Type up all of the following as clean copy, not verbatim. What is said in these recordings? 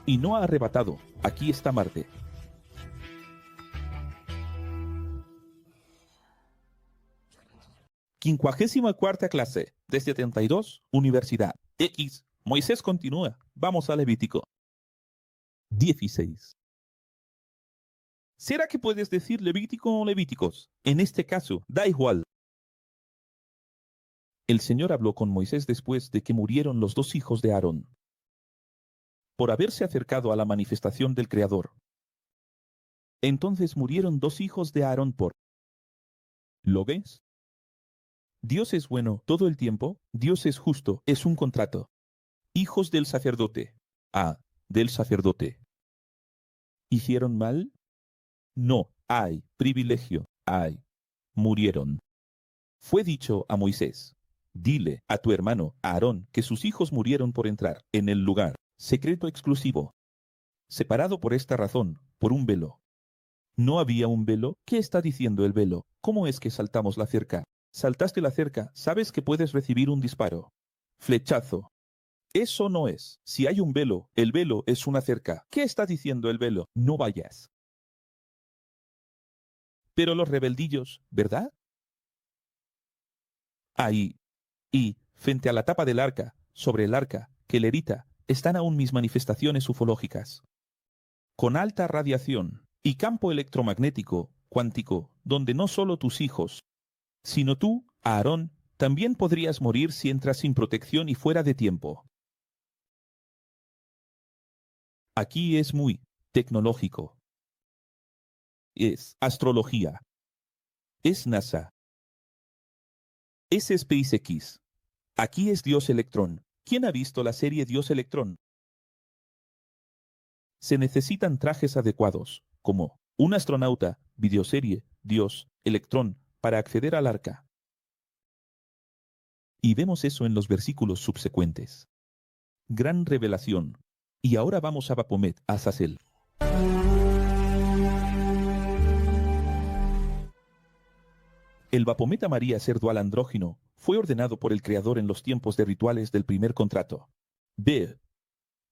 y no ha arrebatado. Aquí está Marte. 54ª clase, de 72, Universidad. X. Moisés continúa. Vamos a Levítico. 16. ¿Será que puedes decir Levítico o Levíticos? En este caso, da igual. El Señor habló con Moisés después de que murieron los dos hijos de Aarón, por haberse acercado a la manifestación del Creador. Entonces murieron dos hijos de Aarón por... ¿Lo ves? Dios es bueno todo el tiempo, Dios es justo, es un contrato. Hijos del sacerdote. Del sacerdote. ¿Hicieron mal? No, hay privilegio, murieron. Fue dicho a Moisés, dile a tu hermano Aarón que sus hijos murieron por entrar en el lugar secreto exclusivo, separado por esta razón, por un velo. ¿No había un velo? ¿Qué está diciendo el velo? ¿Cómo es que saltamos la cerca? Saltaste la cerca, sabes que puedes recibir un disparo. Flechazo. Eso no es. Si hay un velo, el velo es una cerca. ¿Qué está diciendo el velo? No vayas. Pero los rebeldillos, ¿verdad? Ahí, y, frente a la tapa del arca, sobre el arca, que lerita, están aún mis manifestaciones ufológicas. Con alta radiación y campo electromagnético, cuántico, donde no solo tus hijos, sino tú, Aarón, también podrías morir si entras sin protección y fuera de tiempo. Aquí es muy tecnológico. Es astrología. Es NASA. Es SpaceX. Aquí es Dios Electrón. ¿Quién ha visto la serie Dios Electrón? Se necesitan trajes adecuados, como un astronauta, videoserie, Dios, Electrón, para acceder al arca. Y vemos eso en los versículos subsecuentes. Gran revelación. Y ahora vamos a Baphomet, a Azazel. El Baphomet María ser dual andrógino fue ordenado por el Creador en los tiempos de rituales del primer contrato. Ve,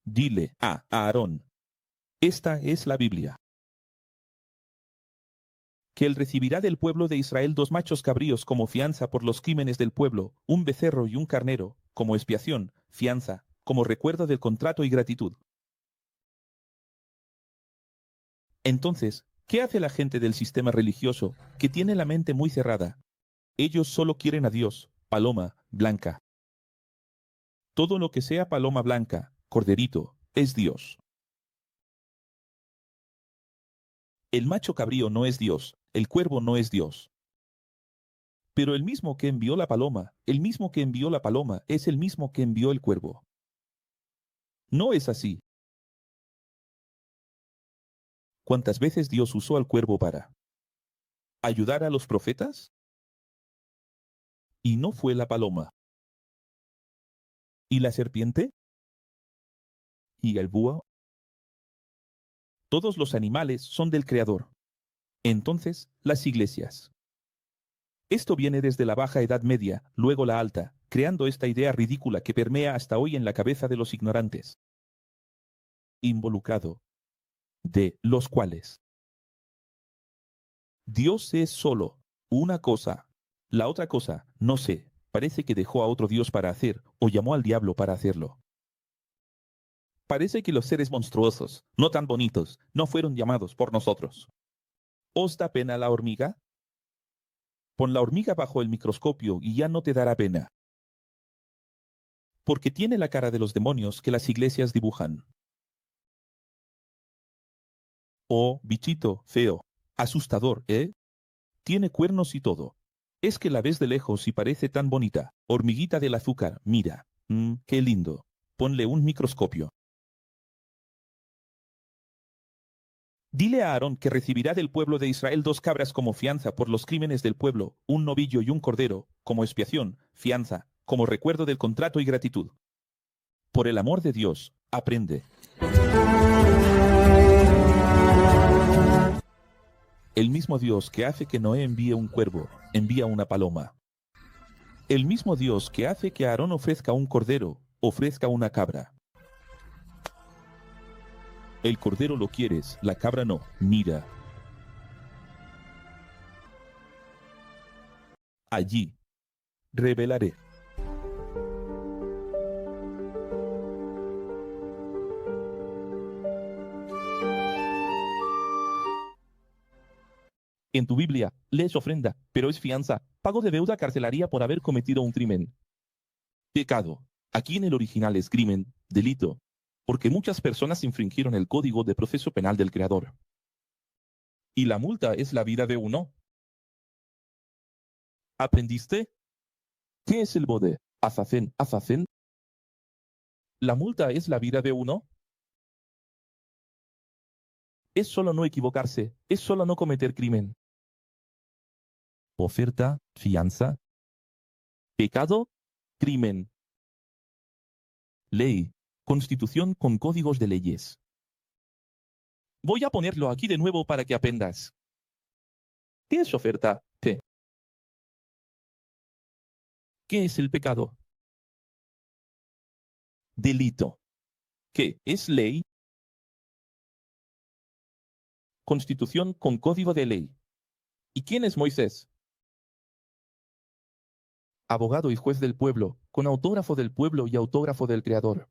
dile a Aarón. Esta es la Biblia. Que él recibirá del pueblo de Israel 2 machos cabríos como fianza por los crímenes del pueblo, un becerro y un carnero, como expiación, fianza, como recuerdo del contrato y gratitud. Entonces, ¿qué hace la gente del sistema religioso que tiene la mente muy cerrada? Ellos solo quieren a Dios, paloma, blanca. Todo lo que sea paloma blanca, corderito, es Dios. El macho cabrío no es Dios, el cuervo no es Dios. Pero el mismo que envió la paloma, el mismo que envió la paloma, es el mismo que envió el cuervo. No es así. ¿Cuántas veces Dios usó al cuervo para ayudar a los profetas? Y no fue la paloma. ¿Y la serpiente? ¿Y el búho? Todos los animales son del Creador. Entonces, las iglesias. Esto viene desde la Baja Edad Media, luego la Alta, creando esta idea ridícula que permea hasta hoy en la cabeza de los ignorantes. Involucrado. De los cuales Dios es solo una cosa. La otra cosa, no sé, parece que dejó a otro Dios para hacer, o llamó al diablo para hacerlo. Parece que los seres monstruosos, no tan bonitos, no fueron llamados por nosotros. ¿Os da pena la hormiga? Pon la hormiga bajo el microscopio y ya no te dará pena. Porque tiene la cara de los demonios que las iglesias dibujan. Oh, bichito, feo, asustador, ¿eh? Tiene cuernos y todo. Es que la ves de lejos y parece tan bonita. Hormiguita del azúcar, mira. Qué lindo. Ponle un microscopio. Dile a Aarón que recibirá del pueblo de Israel 2 cabras como fianza por los crímenes del pueblo, un novillo y un cordero, como expiación, fianza, como recuerdo del contrato y gratitud. Por el amor de Dios, aprende. El mismo Dios que hace que Noé envíe un cuervo, envía una paloma. El mismo Dios que hace que Aarón ofrezca un cordero, ofrezca una cabra. El cordero lo quieres, la cabra no. Mira. Allí. Revelaré. En tu Biblia, lees ofrenda, pero es fianza, pago de deuda carcelaria por haber cometido un crimen. Pecado. Aquí en el original es crimen, delito, porque muchas personas infringieron el código de proceso penal del Creador. Y la multa es la vida de uno. ¿Aprendiste? ¿Qué es el bode? Azacén, azacén. La multa es la vida de uno. Es solo no equivocarse, es solo no cometer crimen. Oferta, fianza. Pecado, crimen. Ley, constitución con códigos de leyes. Voy a ponerlo aquí de nuevo para que aprendas. ¿Qué es oferta? P. ¿Qué es el pecado? Delito. ¿Qué es ley? Constitución con código de ley. ¿Y quién es Moisés? Abogado y juez del pueblo, con autógrafo del pueblo y autógrafo del Creador.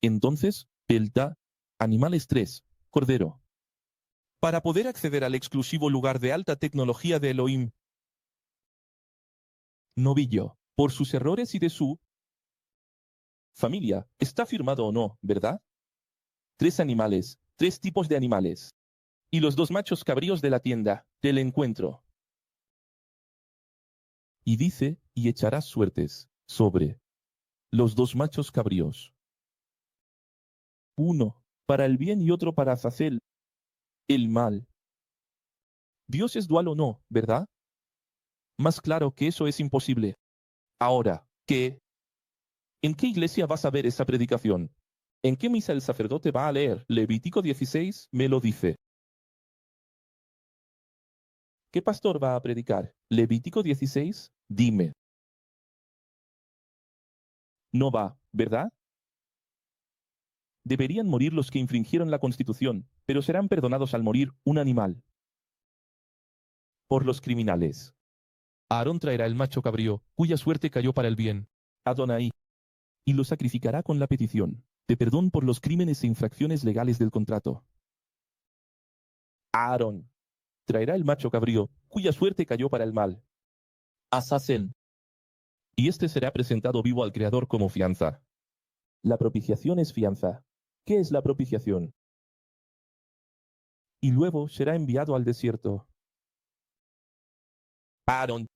Entonces, Pelta, animales 3, cordero. Para poder acceder al exclusivo lugar de alta tecnología de Elohim, novillo, por sus errores y de su familia, está firmado o no, ¿verdad? 3 animales, 3 tipos de animales. Y los 2 machos cabríos de la tienda, del encuentro. Y dice, y echarás suertes, sobre los 2 machos cabríos. Uno, para el bien y otro para Azazel, el mal. Dios es dual o no, ¿verdad? Más claro que eso es imposible. Ahora, ¿qué? ¿En qué iglesia vas a ver esa predicación? ¿En qué misa el sacerdote va a leer? Levítico 16 me lo dice. ¿Qué pastor va a predicar? Levítico 16, dime. No va, ¿verdad? Deberían morir los que infringieron la Constitución, pero serán perdonados al morir un animal. Por los criminales. Aarón traerá el macho cabrío, cuya suerte cayó para el bien, Adonai, y lo sacrificará con la petición de perdón por los crímenes e infracciones legales del contrato. Aarón traerá el macho cabrío, cuya suerte cayó para el mal, Azazel, y este será presentado vivo al Creador como fianza. La propiciación es fianza. ¿Qué es la propiciación? Y luego será enviado al desierto. Aarón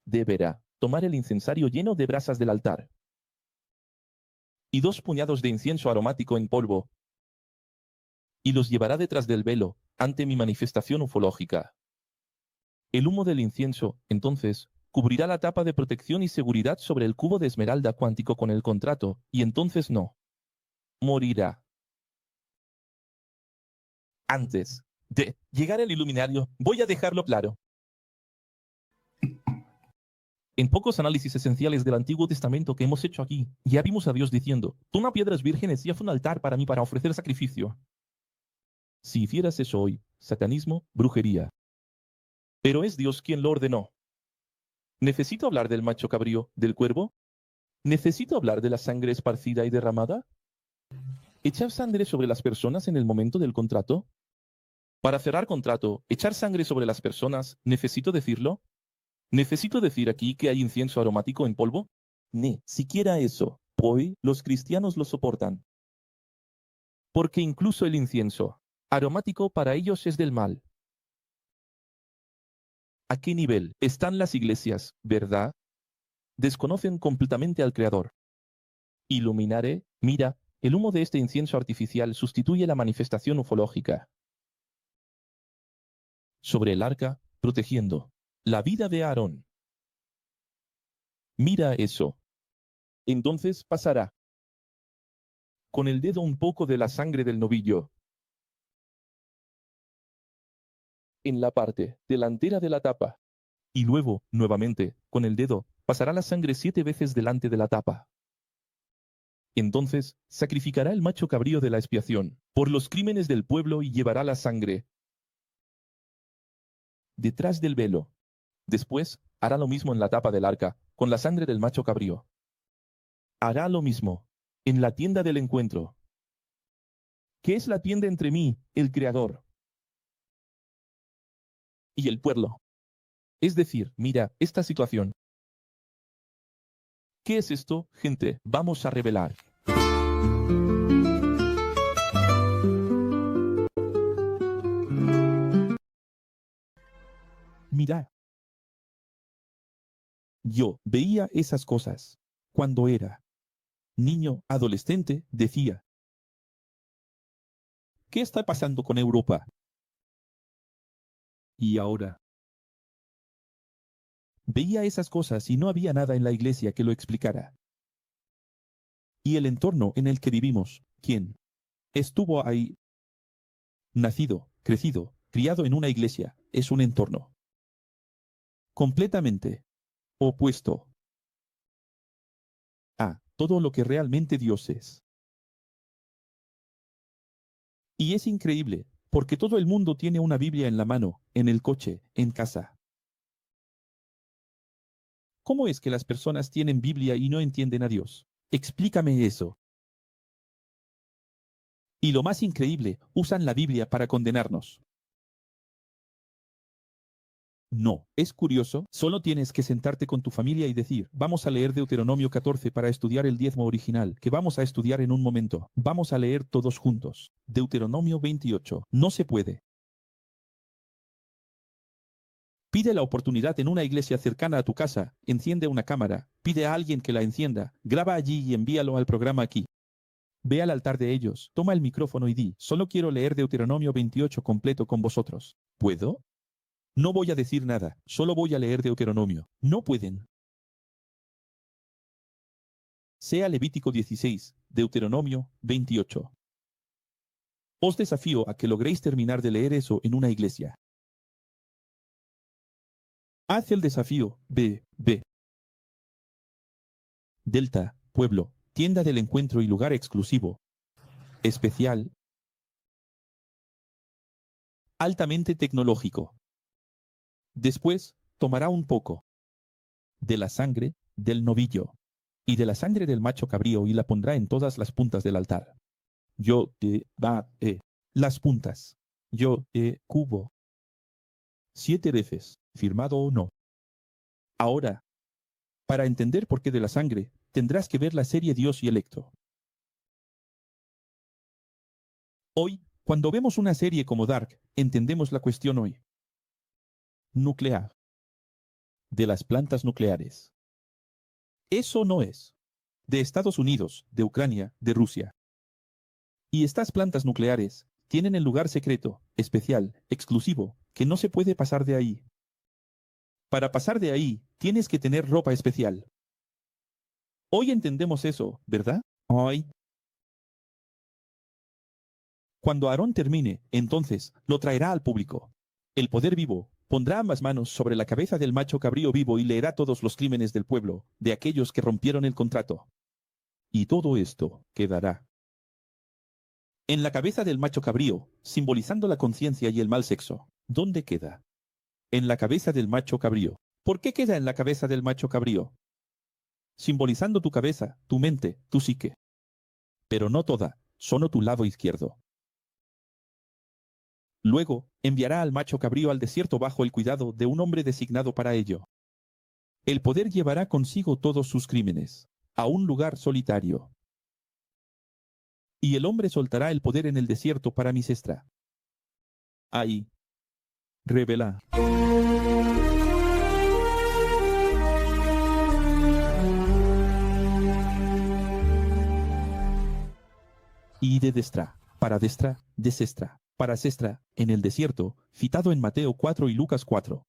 deberá tomar el incensario lleno de brasas del altar y 2 puñados de incienso aromático en polvo, y los llevará detrás del velo, ante mi manifestación ufológica. El humo del incienso, entonces, cubrirá la tapa de protección y seguridad sobre el cubo de esmeralda cuántico con el contrato, y entonces no. Morirá. Antes de llegar al iluminario, voy a dejarlo claro. En pocos análisis esenciales del Antiguo Testamento que hemos hecho aquí, ya vimos a Dios diciendo, toma piedras vírgenes y haz un altar para mí para ofrecer sacrificio. Si hicieras eso hoy, satanismo, brujería. Pero es Dios quien lo ordenó. ¿Necesito hablar del macho cabrío, del cuervo? ¿Necesito hablar de la sangre esparcida y derramada? ¿Echar sangre sobre las personas en el momento del contrato? Para cerrar contrato, echar sangre sobre las personas, ¿necesito decirlo? ¿Necesito decir aquí que hay incienso aromático en polvo? Ni siquiera eso. Hoy los cristianos lo soportan. Porque incluso el incienso aromático para ellos es del mal. ¿A qué nivel están las iglesias, verdad? Desconocen completamente al Creador. Iluminare, mira, el humo de este incienso artificial sustituye la manifestación ufológica. Sobre el arca, protegiendo la vida de Aarón. Mira eso. Entonces pasará con el dedo un poco de la sangre del novillo en la parte delantera de la tapa, y luego, nuevamente, con el dedo, pasará la sangre 7 veces delante de la tapa. Entonces sacrificará el macho cabrío de la expiación por los crímenes del pueblo y llevará la sangre detrás del velo. Después hará lo mismo en la tapa del arca, con la sangre del macho cabrío. Hará lo mismo en la tienda del encuentro, que es la tienda entre mí, el Creador, y el pueblo. Es decir, mira, esta situación. ¿Qué es esto, gente? Vamos a revelar. Mirad. Yo veía esas cosas cuando era niño, adolescente, decía, ¿qué está pasando con Europa? Y ahora veía esas cosas y no había nada en la iglesia que lo explicara. Y el entorno en el que vivimos, ¿quién estuvo ahí? Nacido, crecido, criado en una iglesia, es un entorno completamente opuesto a todo lo que realmente Dios es. Y es increíble, porque todo el mundo tiene una Biblia en la mano, en el coche, en casa. ¿Cómo es que las personas tienen Biblia y no entienden a Dios? Explícame eso. Y lo más increíble, usan la Biblia para condenarnos. No, es curioso, solo tienes que sentarte con tu familia y decir, vamos a leer Deuteronomio 14 para estudiar el diezmo original, que vamos a estudiar en un momento. Vamos a leer todos juntos. Deuteronomio 28. No se puede. Pide la oportunidad en una iglesia cercana a tu casa, enciende una cámara, pide a alguien que la encienda, graba allí y envíalo al programa aquí. Ve al altar de ellos, toma el micrófono y di, solo quiero leer Deuteronomio 28 completo con vosotros. ¿Puedo? No voy a decir nada, solo voy a leer Deuteronomio. No pueden. Sea Levítico 16, Deuteronomio 28. Os desafío a que logréis terminar de leer eso en una iglesia. Haz el desafío, ve. Delta, pueblo, tienda del encuentro y lugar exclusivo. Especial. Altamente tecnológico. Después, tomará un poco de la sangre del novillo y de la sangre del macho cabrío y la pondrá en todas las puntas del altar. Yo te va las puntas. Yo te cubo 7 veces, firmado o no. Ahora, para entender por qué de la sangre, tendrás que ver la serie Dios y Electro. Hoy, cuando vemos una serie como Dark, entendemos la cuestión hoy. Nuclear. De las plantas nucleares. Eso no es. De Estados Unidos, de Ucrania, de Rusia. Y estas plantas nucleares tienen el lugar secreto, especial, exclusivo, que no se puede pasar de ahí. Para pasar de ahí, tienes que tener ropa especial. Hoy entendemos eso, ¿verdad? Hoy. Cuando Aarón termine, entonces, lo traerá al público. El poder vivo pondrá ambas manos sobre la cabeza del macho cabrío vivo y leerá todos los crímenes del pueblo, de aquellos que rompieron el contrato. Y todo esto quedará en la cabeza del macho cabrío, simbolizando la conciencia y el mal sexo. ¿Dónde queda? En la cabeza del macho cabrío. ¿Por qué queda en la cabeza del macho cabrío? Simbolizando tu cabeza, tu mente, tu psique. Pero no toda, solo tu lado izquierdo. Luego, enviará al macho cabrío al desierto bajo el cuidado de un hombre designado para ello. El poder llevará consigo todos sus crímenes, a un lugar solitario. Y el hombre soltará el poder en el desierto para mi cestra. Ahí. Revela. Y de destra, para destra, de cestra, para cestra, en el desierto, citado en Mateo 4 y Lucas 4.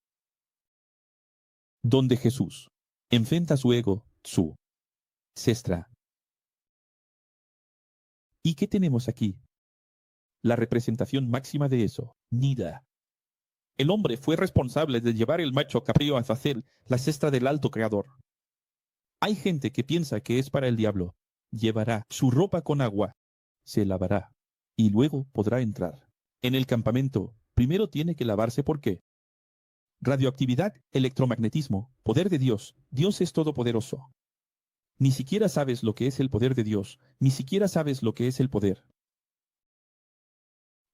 Donde Jesús enfrenta su ego, su cestra. ¿Y qué tenemos aquí? La representación máxima de eso, Nida. El hombre fue responsable de llevar el macho cabrío a Azazel, la cestra del alto creador. Hay gente que piensa que es para el diablo. Llevará su ropa con agua, se lavará, y luego podrá entrar. En el campamento, primero tiene que lavarse. ¿Por qué? Radioactividad, electromagnetismo, poder de Dios. Dios es todopoderoso. Ni siquiera sabes lo que es el poder de Dios, ni siquiera sabes lo que es el poder.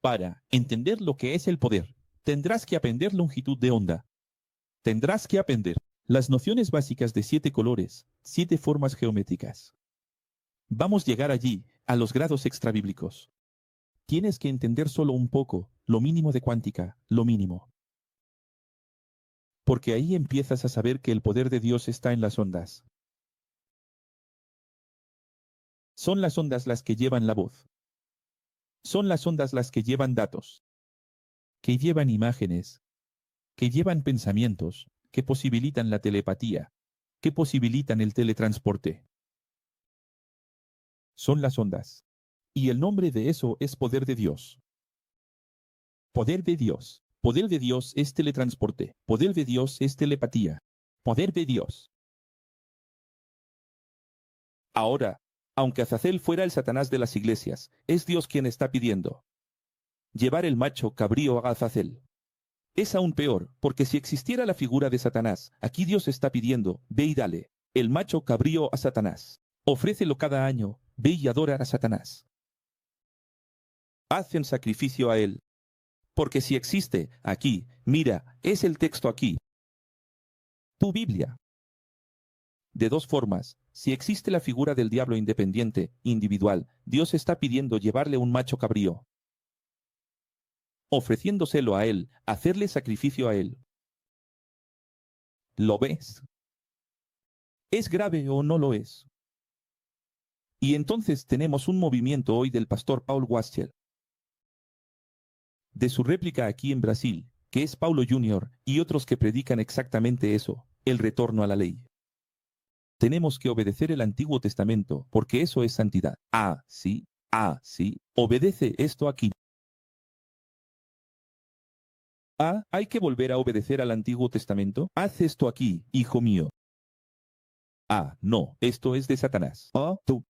Para entender lo que es el poder, tendrás que aprender longitud de onda. Tendrás que aprender las nociones básicas de 7 colores, 7 formas geométricas. Vamos a llegar allí, a los grados extrabíblicos. Tienes que entender solo un poco, lo mínimo de cuántica, lo mínimo. Porque ahí empiezas a saber que el poder de Dios está en las ondas. Son las ondas las que llevan la voz. Son las ondas las que llevan datos, que llevan imágenes, que llevan pensamientos, que posibilitan la telepatía, que posibilitan el teletransporte. Son las ondas. Y el nombre de eso es poder de Dios. Poder de Dios. Poder de Dios es teletransporte. Poder de Dios es telepatía. Poder de Dios. Ahora, aunque Azazel fuera el Satanás de las iglesias, es Dios quien está pidiendo llevar el macho cabrío a Azazel. Es aún peor, porque si existiera la figura de Satanás, aquí Dios está pidiendo, ve y dale el macho cabrío a Satanás. Ofrécelo cada año, ve y adora a Satanás. Hacen sacrificio a él. Porque si existe, aquí, mira, es el texto aquí. Tu Biblia. De dos formas, si existe la figura del diablo independiente, individual, Dios está pidiendo llevarle un macho cabrío. Ofreciéndoselo a él, hacerle sacrificio a él. ¿Lo ves? ¿Es grave o no lo es? Y entonces tenemos un movimiento hoy del pastor Paul Washer, de su réplica aquí en Brasil, que es Paulo Jr., y otros que predican exactamente eso, el retorno a la ley. Tenemos que obedecer el Antiguo Testamento, porque eso es santidad. Sí, obedece esto aquí. ¿Hay que volver a obedecer al Antiguo Testamento? Haz esto aquí, hijo mío. No, esto es de Satanás. Tú.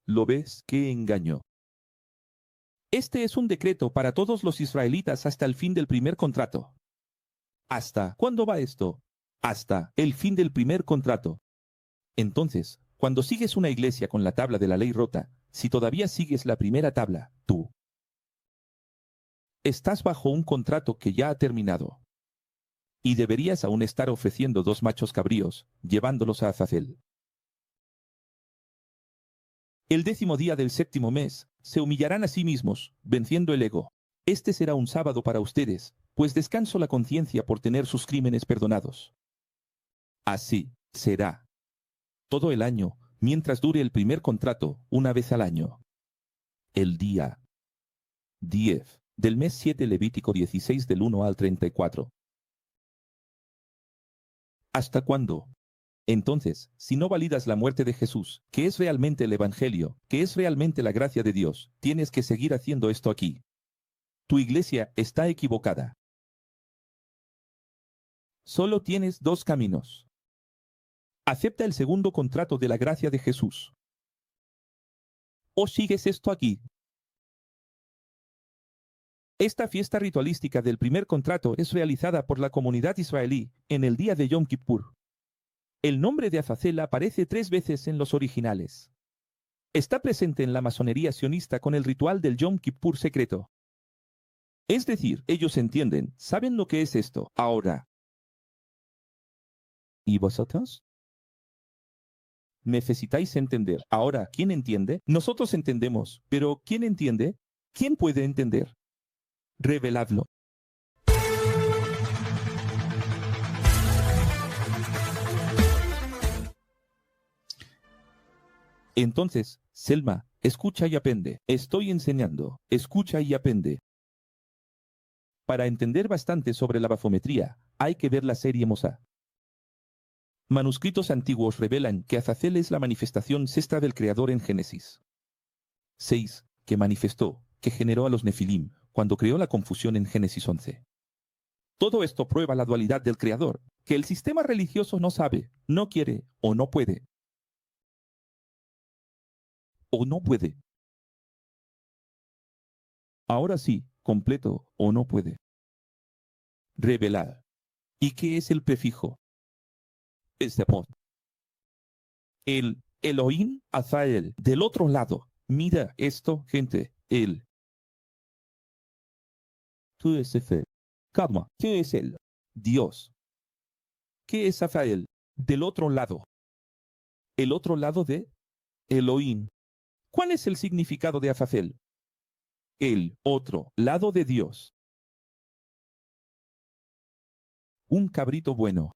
¿Lo ves? ¡Qué engaño! Este es un decreto para todos los israelitas hasta el fin del primer contrato. ¿Hasta cuándo va esto? Hasta el fin del primer contrato. Entonces, cuando sigues una iglesia con la tabla de la ley rota, si todavía sigues la primera tabla, tú estás bajo un contrato que ya ha terminado. Y deberías aún estar ofreciendo 2 machos cabríos, llevándolos a Azazel. El 10º día del 7º mes, se humillarán a sí mismos, venciendo el ego. Este será un sábado para ustedes, pues descanso la conciencia por tener sus crímenes perdonados. Así será todo el año, mientras dure el primer contrato, una vez al año. El día 10 del mes 7, Levítico 16 del 1 al 34. ¿Hasta cuándo? Entonces, si no validas la muerte de Jesús, que es realmente el Evangelio, que es realmente la gracia de Dios, tienes que seguir haciendo esto aquí. Tu iglesia está equivocada. Solo tienes 2 caminos. Acepta el segundo contrato de la gracia de Jesús. O sigues esto aquí. Esta fiesta ritualística del primer contrato es realizada por la comunidad israelí en el día de Yom Kippur. El nombre de Azazel aparece 3 veces en los originales. Está presente en la masonería sionista con el ritual del Yom Kippur secreto. Es decir, ellos entienden, saben lo que es esto. Ahora, ¿y vosotros? Necesitáis entender. Ahora, ¿quién entiende? Nosotros entendemos, pero ¿quién entiende? ¿Quién puede entender? Reveladlo. Entonces, Selma, escucha y aprende. Estoy enseñando. Escucha y aprende. Para entender bastante sobre la bafometría, hay que ver la serie Mosá. Manuscritos antiguos revelan que Azazel es la manifestación sexta del Creador en Génesis 6, que manifestó, que generó a los Nefilim, cuando creó la confusión en Génesis 11. Todo esto prueba la dualidad del Creador, que el sistema religioso no sabe, no quiere o no puede. o no puede. Ahora sí, completo o no puede. Revelar. ¿Y qué es el prefijo? Es de mod. El Elohim Azael. Del otro lado. Mira esto, gente. El. ¿Qué es Efe? Calma. ¿Qué es el? Dios. ¿Qué es Azael? Del otro lado. El otro lado de Elohim. ¿Cuál es el significado de Azazel? El otro lado de Dios. Un cabrito bueno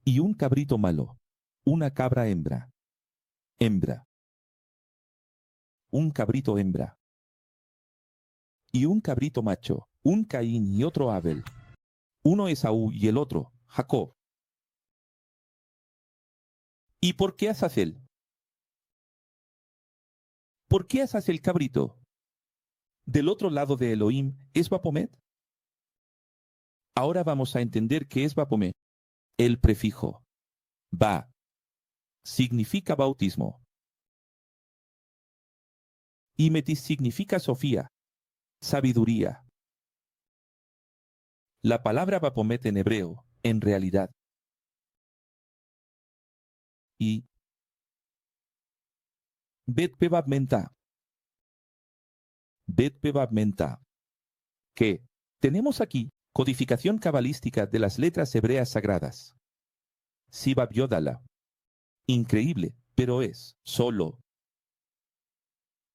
y un cabrito malo. Una cabra hembra. Hembra. Un cabrito hembra. Y un cabrito macho. Un Caín y otro Abel. Uno Esaú y el otro Jacob. ¿Y por qué Azazel? ¿Por qué Azazel cabrito? Del otro lado de Elohim es Bapomet. Ahora vamos a entender qué es Bapomet. El prefijo ba significa bautismo. Y metis significa Sofía, sabiduría. La palabra Bapomet en hebreo, en realidad. Y Bet Pebab Menta. Bet Pebab Menta. Que tenemos aquí codificación cabalística de las letras hebreas sagradas. Sibab Yodala. Increíble, pero es solo.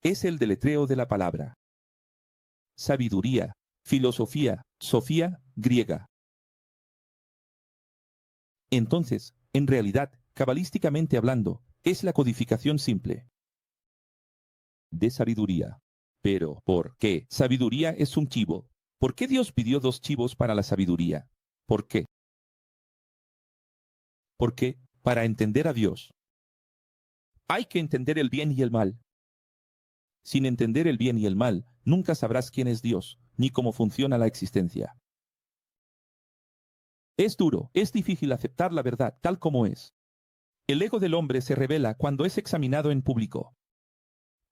Es el deletreo de la palabra. Sabiduría, filosofía, sofía, griega. Entonces, en realidad, cabalísticamente hablando, es la codificación simple de sabiduría. Pero, ¿por qué sabiduría es un chivo? ¿Por qué Dios pidió 2 chivos para la sabiduría? ¿Por qué? Porque, para entender a Dios, hay que entender el bien y el mal. Sin entender el bien y el mal, nunca sabrás quién es Dios, ni cómo funciona la existencia. Es duro, es difícil aceptar la verdad tal como es. El ego del hombre se revela cuando es examinado en público.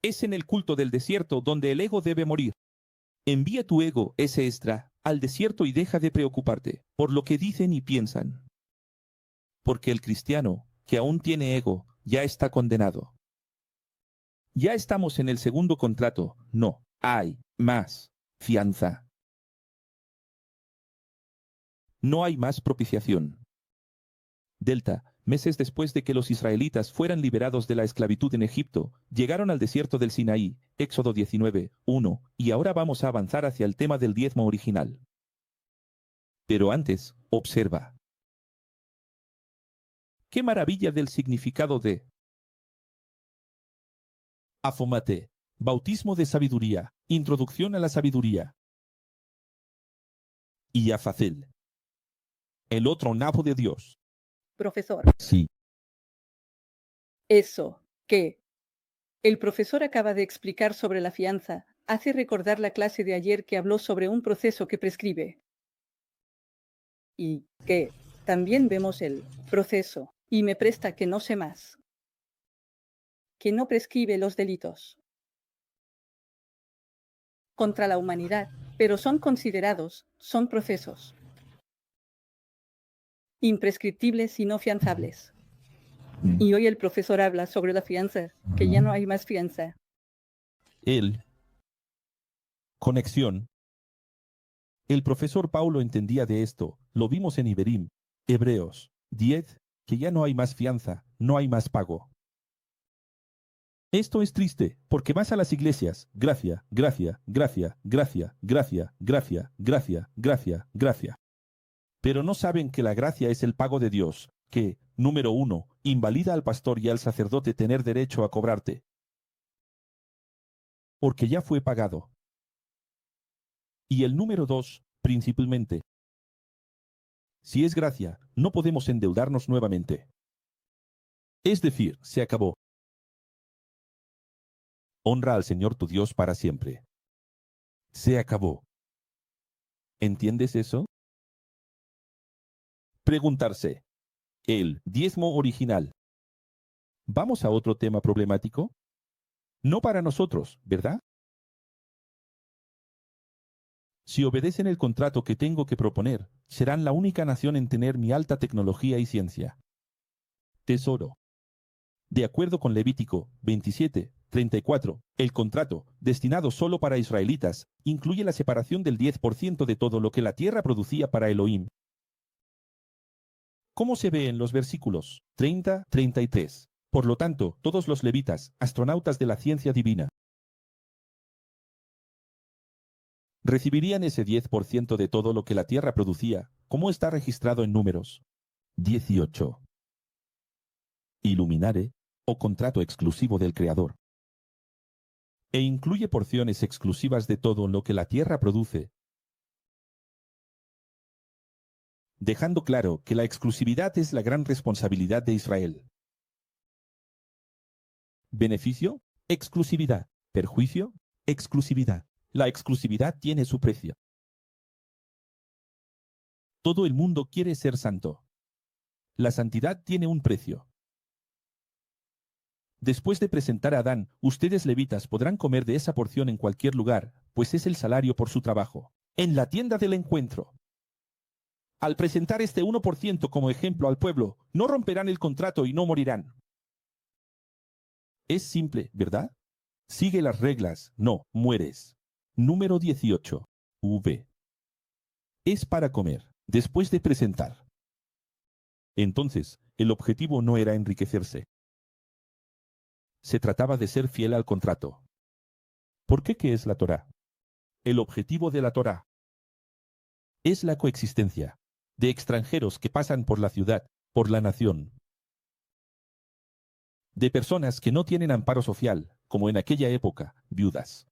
Es en el culto del desierto donde el ego debe morir. Envía tu ego, ese extra, al desierto y deja de preocuparte por lo que dicen y piensan. Porque el cristiano, que aún tiene ego, ya está condenado. Ya estamos en el segundo contrato. No hay más fianza. No hay más propiciación. Delta, meses después de que los israelitas fueran liberados de la esclavitud en Egipto, llegaron al desierto del Sinaí, Éxodo 19, 1, y ahora vamos a avanzar hacia el tema del diezmo original. Pero antes, observa. ¡Qué maravilla del significado de Afomate! Bautismo de sabiduría, introducción a la sabiduría. Y Azazel, el otro nabo de Dios. Profesor, Sí, eso que el profesor acaba de explicar sobre la fianza hace recordar la clase de ayer que habló sobre un proceso que prescribe. Y que también vemos el proceso, y me presta que no sé más, que no prescribe los delitos contra la humanidad, pero son considerados, son procesos imprescriptibles y no fianzables. Y hoy el profesor habla sobre la fianza, que ya no hay más fianza. él. Conexión. El profesor Paulo entendía de esto, lo vimos en Iberim, Hebreos 10, que ya no hay más fianza, no hay más pago. Esto es triste, porque vas a las iglesias, gracia, gracia, gracia, gracia, gracia, gracia, gracia, gracia, gracia. Pero no saben que la gracia es el pago de Dios, que, número 1, invalida al pastor y al sacerdote tener derecho a cobrarte. Porque ya fue pagado. Y el número 2, principalmente, si es gracia, no podemos endeudarnos nuevamente. Es decir, se acabó. Honra al Señor tu Dios para siempre. Se acabó. ¿Entiendes eso? Preguntarse. El diezmo original. ¿Vamos a otro tema problemático? No para nosotros, ¿verdad? Si obedecen el contrato que tengo que proponer, serán la única nación en tener mi alta tecnología y ciencia. Tesoro. De acuerdo con Levítico 27:34, el contrato, destinado solo para israelitas, incluye la separación del 10% de todo lo que la tierra producía para Elohim. ¿Cómo se ve en los versículos 30-33? Por lo tanto, todos los levitas, astronautas de la ciencia divina, recibirían ese 10% de todo lo que la tierra producía, como está registrado en Números 18. Iluminare, o contrato exclusivo del Creador. E incluye porciones exclusivas de todo lo que la tierra produce, dejando claro que la exclusividad es la gran responsabilidad de Israel. Beneficio, exclusividad. Perjuicio, exclusividad. La exclusividad tiene su precio. Todo el mundo quiere ser santo. La santidad tiene un precio. Después de presentar a Adán, ustedes levitas podrán comer de esa porción en cualquier lugar, pues es el salario por su trabajo. En la tienda del encuentro. Al presentar este 1% como ejemplo al pueblo, no romperán el contrato y no morirán. Es simple, ¿verdad? Sigue las reglas, no, mueres. Número 18. V. Es para comer, después de presentar. Entonces, el objetivo no era enriquecerse. Se trataba de ser fiel al contrato. ¿Por qué? ¿Qué es la Torá? El objetivo de la Torá es la coexistencia de extranjeros que pasan por la ciudad, por la nación, de personas que no tienen amparo social, como en aquella época, viudas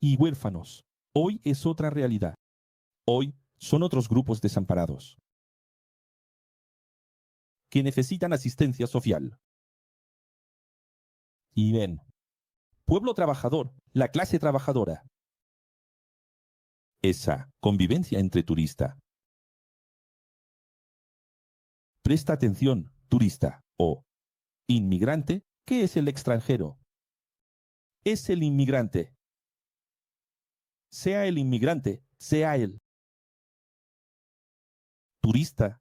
y huérfanos. Hoy es otra realidad. Hoy son otros grupos desamparados que necesitan asistencia social. Y ven, pueblo trabajador, la clase trabajadora. Esa convivencia entre turista. Presta atención, turista o inmigrante. ¿Qué es el extranjero? Es el inmigrante. Sea el inmigrante, sea el turista,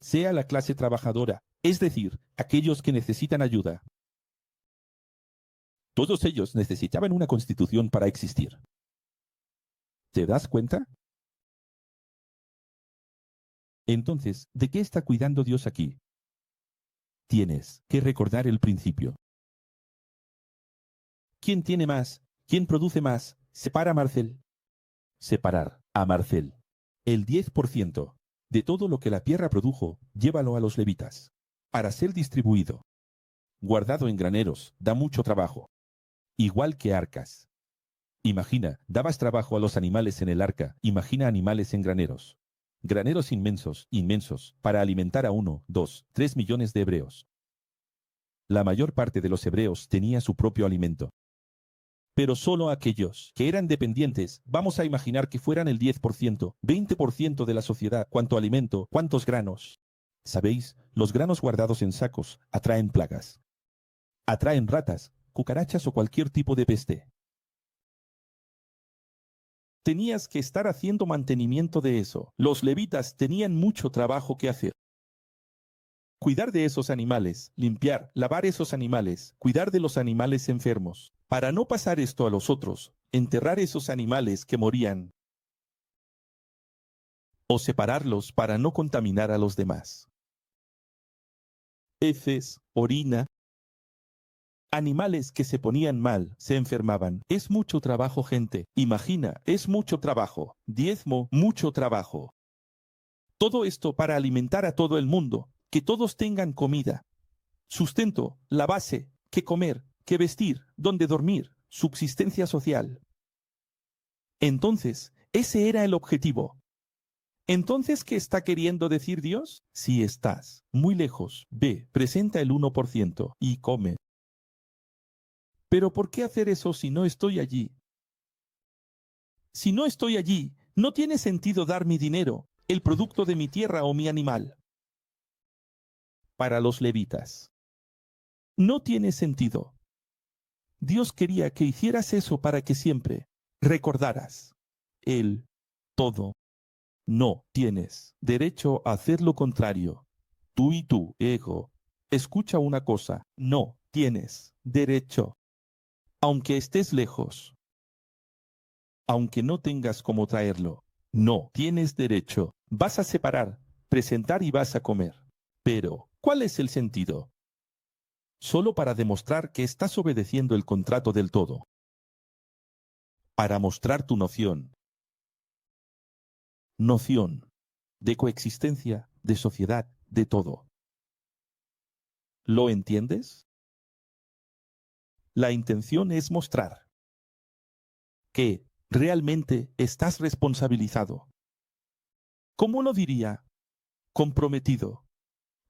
sea la clase trabajadora, es decir, aquellos que necesitan ayuda. Todos ellos necesitaban una constitución para existir. ¿Te das cuenta? Entonces, ¿de qué está cuidando Dios aquí? Tienes que recordar el principio. ¿Quién tiene más? ¿Quién produce más? Separa a Marcel. Separar a Marcel. El 10% de todo lo que la tierra produjo, llévalo a los levitas, para ser distribuido. Guardado en graneros, da mucho trabajo. Igual que arcas. Imagina, dabas trabajo a los animales en el arca, imagina animales en graneros. Graneros inmensos, inmensos, para alimentar a 1, 2, 3 millones de hebreos. La mayor parte de los hebreos tenía su propio alimento. Pero solo aquellos que eran dependientes, vamos a imaginar que fueran el 10%, 20% de la sociedad, cuánto alimento, cuántos granos. ¿Sabéis? Los granos guardados en sacos atraen plagas. Atraen ratas, cucarachas o cualquier tipo de peste. Tenías que estar haciendo mantenimiento de eso. Los levitas tenían mucho trabajo que hacer. Cuidar de esos animales, limpiar, lavar esos animales, cuidar de los animales enfermos. Para no pasar esto a los otros, enterrar esos animales que morían. O separarlos para no contaminar a los demás. Heces, orina. Animales que se ponían mal, se enfermaban. Es mucho trabajo, gente. Imagina, es mucho trabajo. Diezmo, mucho trabajo. Todo esto para alimentar a todo el mundo, que todos tengan comida, sustento, la base, qué comer, qué vestir, dónde dormir, subsistencia social. Entonces, ese era el objetivo. Entonces, ¿qué está queriendo decir Dios? Si estás muy lejos, ve, presenta el 1% y come. Pero ¿por qué hacer eso si no estoy allí? Si no estoy allí, no tiene sentido dar mi dinero, el producto de mi tierra o mi animal. Para los levitas. No tiene sentido. Dios quería que hicieras eso para que siempre recordaras el todo. No tienes derecho a hacer lo contrario. Tú y tu ego. Escucha una cosa. No tienes derecho. Aunque estés lejos. Aunque no tengas cómo traerlo. No tienes derecho. Vas a separar, presentar y vas a comer. Pero, ¿cuál es el sentido? Solo para demostrar que estás obedeciendo el contrato del todo. Para mostrar tu noción. Noción de coexistencia, de sociedad, de todo. ¿Lo entiendes? La intención es mostrar que realmente estás responsabilizado. ¿Cómo lo diría? Comprometido.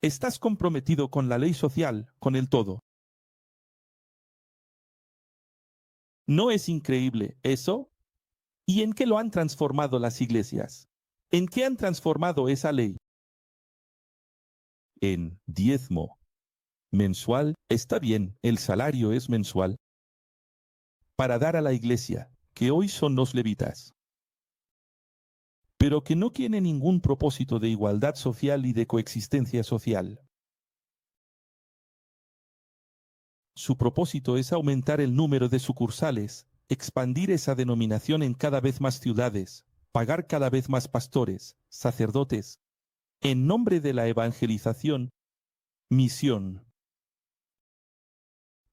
Estás comprometido con la ley social, con el todo. ¿No es increíble eso? ¿Y en qué lo han transformado las iglesias? ¿En qué han transformado esa ley? En diezmo. Mensual, está bien, el salario es mensual. Para dar a la iglesia, que hoy son los levitas. Pero que no tiene ningún propósito de igualdad social y de coexistencia social. Su propósito es aumentar el número de sucursales, expandir esa denominación en cada vez más ciudades, pagar cada vez más pastores, sacerdotes, en nombre de la evangelización, misión.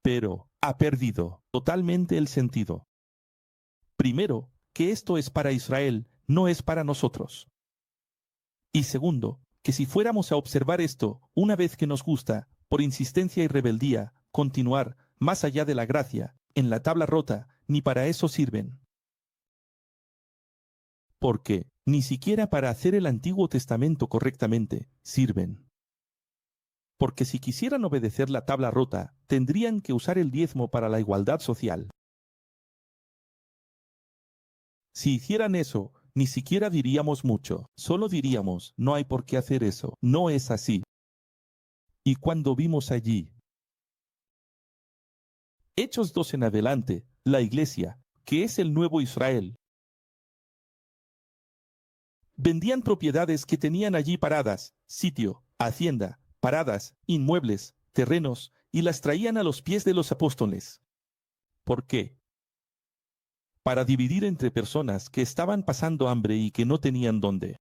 Pero ha perdido totalmente el sentido. Primero, que esto es para Israel, no es para nosotros. Y segundo, que si fuéramos a observar esto, una vez que nos gusta, por insistencia y rebeldía, continuar, más allá de la gracia, en la tabla rota, ni para eso sirven. Porque, ni siquiera para hacer el Antiguo Testamento correctamente, sirven. Porque si quisieran obedecer la tabla rota, tendrían que usar el diezmo para la igualdad social. Si hicieran eso, ni siquiera diríamos mucho, solo diríamos, no hay por qué hacer eso, no es así. Y cuando vimos allí, Hechos 2 en adelante, la iglesia, que es el nuevo Israel, vendían propiedades que tenían allí paradas, sitio, hacienda, paradas, inmuebles, terrenos, y las traían a los pies de los apóstoles. ¿Por qué? Para dividir entre personas que estaban pasando hambre y que no tenían dónde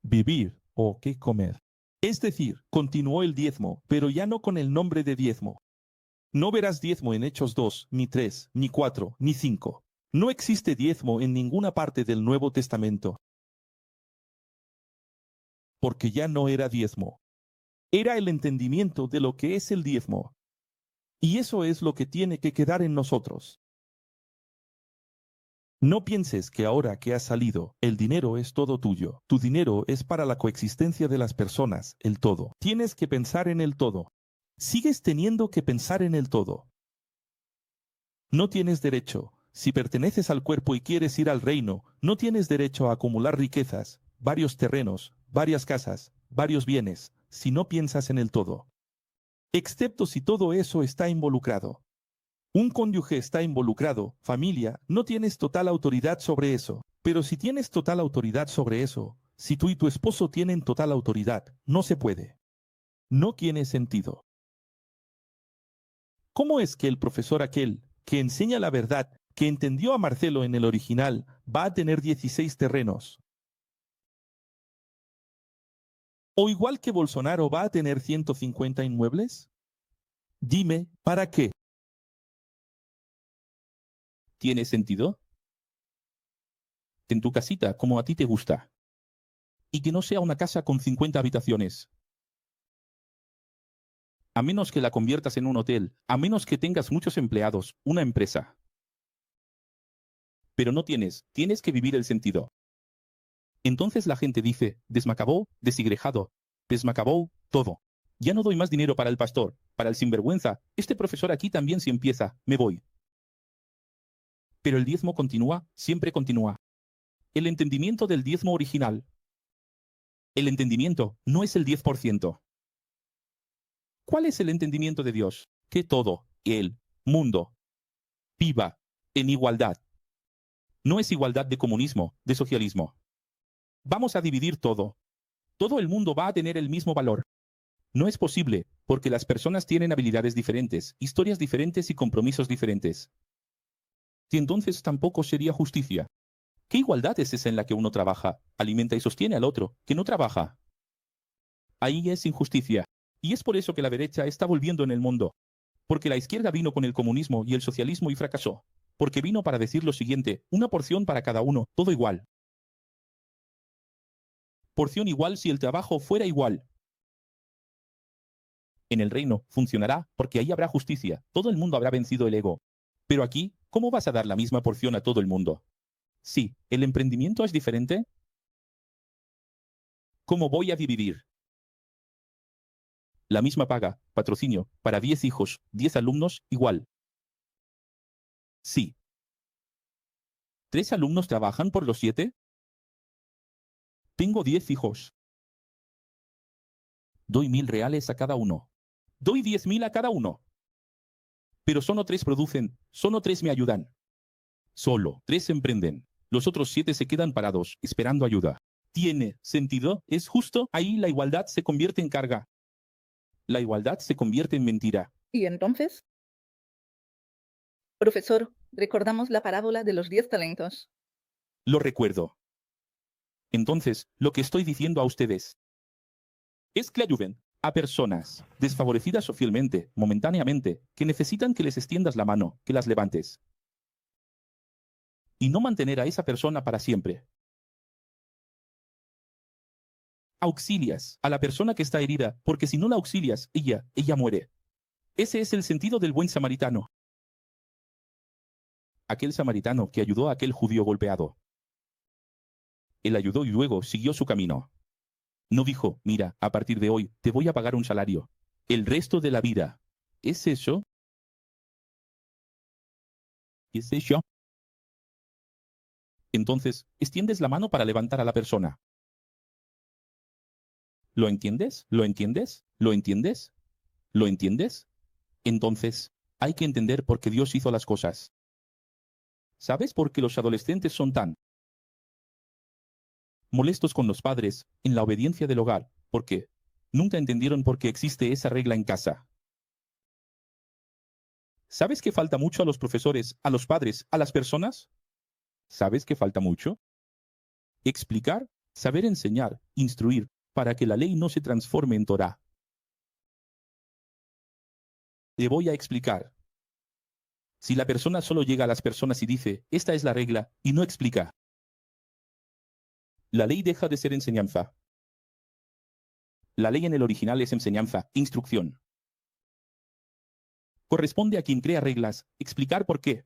vivir o qué comer. Es decir, continuó el diezmo, pero ya no con el nombre de diezmo. No verás diezmo en Hechos 2, ni 3, ni 4, ni 5. No existe diezmo en ninguna parte del Nuevo Testamento. Porque ya no era diezmo. Era el entendimiento de lo que es el diezmo. Y eso es lo que tiene que quedar en nosotros. No pienses que ahora que has salido, el dinero es todo tuyo. Tu dinero es para la coexistencia de las personas, el todo. Tienes que pensar en el todo. Sigues teniendo que pensar en el todo. No tienes derecho. Si perteneces al cuerpo y quieres ir al reino, no tienes derecho a acumular riquezas, varios terrenos, varias casas, varios bienes, si no piensas en el todo. Excepto si todo eso está involucrado. Un cónyuge está involucrado, familia, no tienes total autoridad sobre eso. Pero si tienes total autoridad sobre eso, si tú y tu esposo tienen total autoridad, no se puede. No tiene sentido. ¿Cómo es que el profesor aquel, que enseña la verdad, que entendió a Marcelo en el original, va a tener 16 terrenos? ¿O igual que Bolsonaro va a tener 150 inmuebles? Dime, ¿para qué? ¿Tiene sentido? En tu casita, como a ti te gusta. Y que no sea una casa con 50 habitaciones. A menos que la conviertas en un hotel, a menos que tengas muchos empleados, una empresa. Pero no tienes que vivir el sentido. Entonces la gente dice, desmacabó, desigrejado, desmacabó, todo. Ya no doy más dinero para el pastor, para el sinvergüenza, este profesor aquí también si empieza, me voy. Pero el diezmo continúa, siempre continúa. El entendimiento del diezmo original. El entendimiento no es el 10%. ¿Cuál es el entendimiento de Dios? Que todo, Él, Mundo. Viva en igualdad. No es igualdad de comunismo, de socialismo. Vamos a dividir todo. Todo el mundo va a tener el mismo valor. No es posible, porque las personas tienen habilidades diferentes, historias diferentes y compromisos diferentes. Y entonces tampoco sería justicia. ¿Qué igualdad es esa en la que uno trabaja, alimenta y sostiene al otro, que no trabaja? Ahí es injusticia. Y es por eso que la derecha está volviendo en el mundo. Porque la izquierda vino con el comunismo y el socialismo y fracasó. Porque vino para decir lo siguiente, una porción para cada uno, todo igual. Porción igual si el trabajo fuera igual. En el reino funcionará porque ahí habrá justicia, todo el mundo habrá vencido el ego. Pero aquí, ¿cómo vas a dar la misma porción a todo el mundo? Sí, ¿el emprendimiento es diferente? ¿Cómo voy a dividir? La misma paga, patrocinio, para 10 hijos, 10 alumnos, igual. Sí. ¿3 alumnos trabajan por los 7? Tengo 10 hijos. Doy 1.000 reales a cada uno. Doy 10.000 a cada uno. Pero solo 3 producen, solo 3 me ayudan. Solo 3 emprenden. Los otros 7 se quedan parados, esperando ayuda. ¿Tiene sentido? ¿Es justo? Ahí la igualdad se convierte en carga. La igualdad se convierte en mentira. ¿Y entonces? Profesor, recordamos la parábola de los 10 talentos. Lo recuerdo. Entonces, lo que estoy diciendo a ustedes es que ayuden a personas desfavorecidas socialmente, momentáneamente, que necesitan que les extiendas la mano, que las levantes. Y no mantener a esa persona para siempre. Auxilias a la persona que está herida, porque si no la auxilias, ella muere. Ese es el sentido del buen samaritano. Aquel samaritano que ayudó a aquel judío golpeado. Él ayudó y luego siguió su camino. No dijo, mira, a partir de hoy te voy a pagar un salario. El resto de la vida. ¿Es eso? ¿Es eso? Entonces, extiendes la mano para levantar a la persona. ¿Lo entiendes? ¿Lo entiendes? ¿Lo entiendes? ¿Lo entiendes? Entonces, hay que entender por qué Dios hizo las cosas. ¿Sabes por qué los adolescentes son tan molestos con los padres en la obediencia del hogar? Porque nunca entendieron por qué existe esa regla en casa. ¿Sabes que falta mucho a los profesores, a los padres, a las personas? ¿Sabes que falta mucho? Explicar, saber enseñar, instruir, para que la ley no se transforme en Torá. Te voy a explicar. Si la persona solo llega a las personas y dice, esta es la regla, y no explica, la ley deja de ser enseñanza. La ley en el original es enseñanza, instrucción. Corresponde a quien crea reglas, explicar por qué.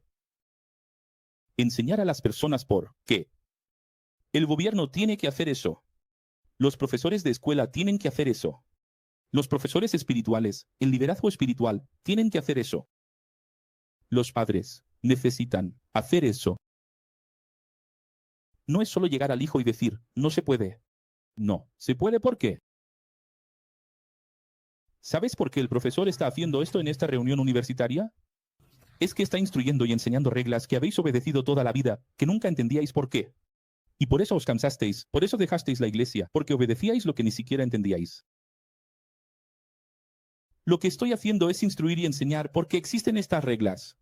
Enseñar a las personas por qué. El gobierno tiene que hacer eso. Los profesores de escuela tienen que hacer eso. Los profesores espirituales, el liderazgo espiritual, tienen que hacer eso. Los padres necesitan hacer eso. No es solo llegar al hijo y decir, no se puede. No, se puede ¿por qué? ¿Sabes por qué el profesor está haciendo esto en esta reunión universitaria? Es que está instruyendo y enseñando reglas que habéis obedecido toda la vida, que nunca entendíais por qué. Y por eso os cansasteis, por eso dejasteis la iglesia, porque obedecíais lo que ni siquiera entendíais. Lo que estoy haciendo es instruir y enseñar porque existen estas reglas.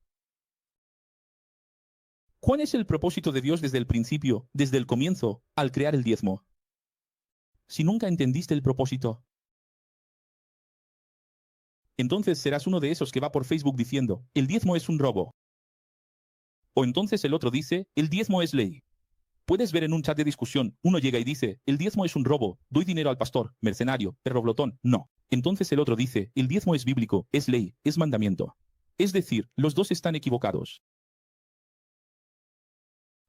¿Cuál es el propósito de Dios desde el principio, desde el comienzo, al crear el diezmo? Si nunca entendiste el propósito, entonces serás uno de esos que va por Facebook diciendo, el diezmo es un robo. O entonces el otro dice, el diezmo es ley. Puedes ver en un chat de discusión, uno llega y dice, el diezmo es un robo, doy dinero al pastor, mercenario, perro glotón, no. Entonces el otro dice, el diezmo es bíblico, es ley, es mandamiento. Es decir, los dos están equivocados.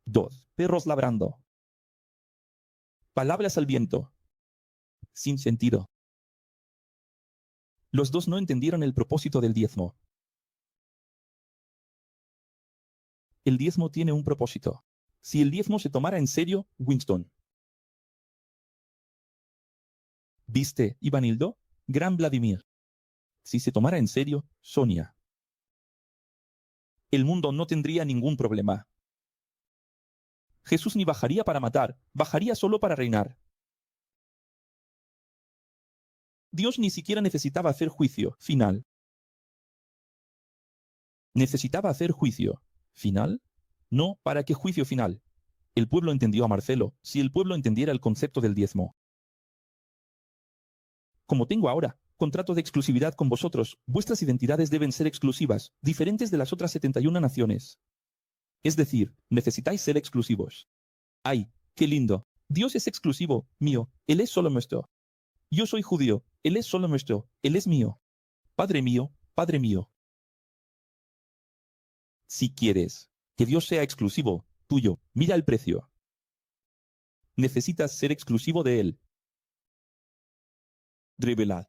2. Perros ladrando. Palabras al viento. Sin sentido. Los dos no entendieron el propósito del diezmo. El diezmo tiene un propósito. Si el diezmo se tomara en serio, Winston. ¿Viste, Ivanildo? Gran Vladimir. Si se tomara en serio, Sonia. el mundo no tendría ningún problema. Jesús ni bajaría para matar, bajaría solo para reinar. Dios ni siquiera necesitaba hacer juicio final. ¿Necesitaba hacer juicio final? No, ¿para qué juicio final? El pueblo entendió a Marcelo, si el pueblo entendiera el concepto del diezmo. Como tengo ahora contrato de exclusividad con vosotros, vuestras identidades deben ser exclusivas, diferentes de las otras 71 naciones. Es decir, necesitáis ser exclusivos. ¡Ay, qué lindo! Dios es exclusivo, mío, Él es solo nuestro. Yo soy judío, Él es solo nuestro, Él es mío. Padre mío, Padre mío. Si quieres que Dios sea exclusivo, tuyo, mira el precio. Necesitas ser exclusivo de Él. Revelad.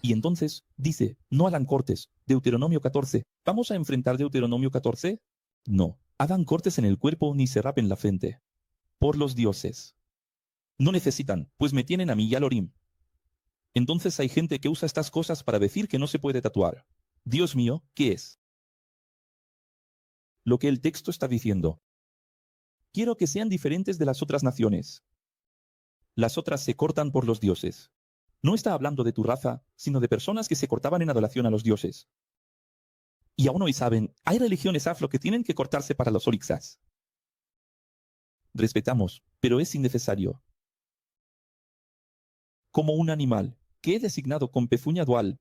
Y entonces dice, no hagan cortes, Deuteronomio 14. ¿Vamos a enfrentar Deuteronomio 14? No, hagan cortes en el cuerpo ni se rapen la frente. Por los dioses. No necesitan, pues me tienen a mí y al Orim. Entonces hay gente que usa estas cosas para decir que no se puede tatuar. Dios mío, ¿qué es? Lo que el texto está diciendo. Quiero que sean diferentes de las otras naciones. Las otras se cortan por los dioses. No está hablando de tu raza, sino de personas que se cortaban en adoración a los dioses. Y aún hoy saben, hay religiones afro que tienen que cortarse para los orixás. Respetamos, pero es innecesario. Como un animal, que he designado con pezuña dual.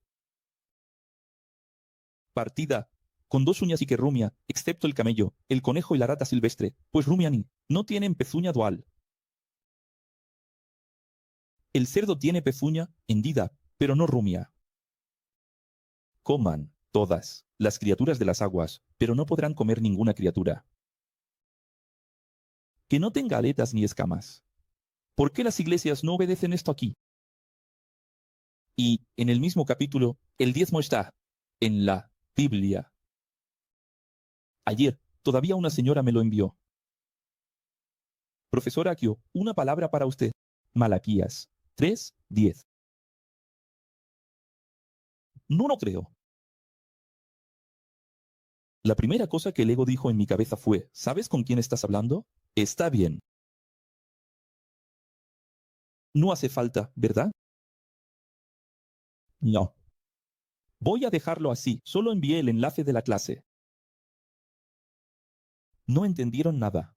Partida, con 2 uñas y que rumia, excepto el camello, el conejo y la rata silvestre, pues rumian no tienen pezuña dual. El cerdo tiene pezuña hendida, pero no rumia. Coman, todas, las criaturas de las aguas, pero no podrán comer ninguna criatura que no tenga aletas ni escamas. ¿Por qué las iglesias no obedecen esto aquí? Y, en el mismo capítulo, el diezmo está en la Biblia. Ayer, todavía una señora me lo envió. Profesor Akio, una palabra para usted. Malaquías 3:10. No lo creo. La primera cosa que el ego dijo en mi cabeza fue, ¿sabes con quién estás hablando? Está bien. No hace falta, ¿verdad? No. Voy a dejarlo así, solo envié el enlace de la clase. No entendieron nada.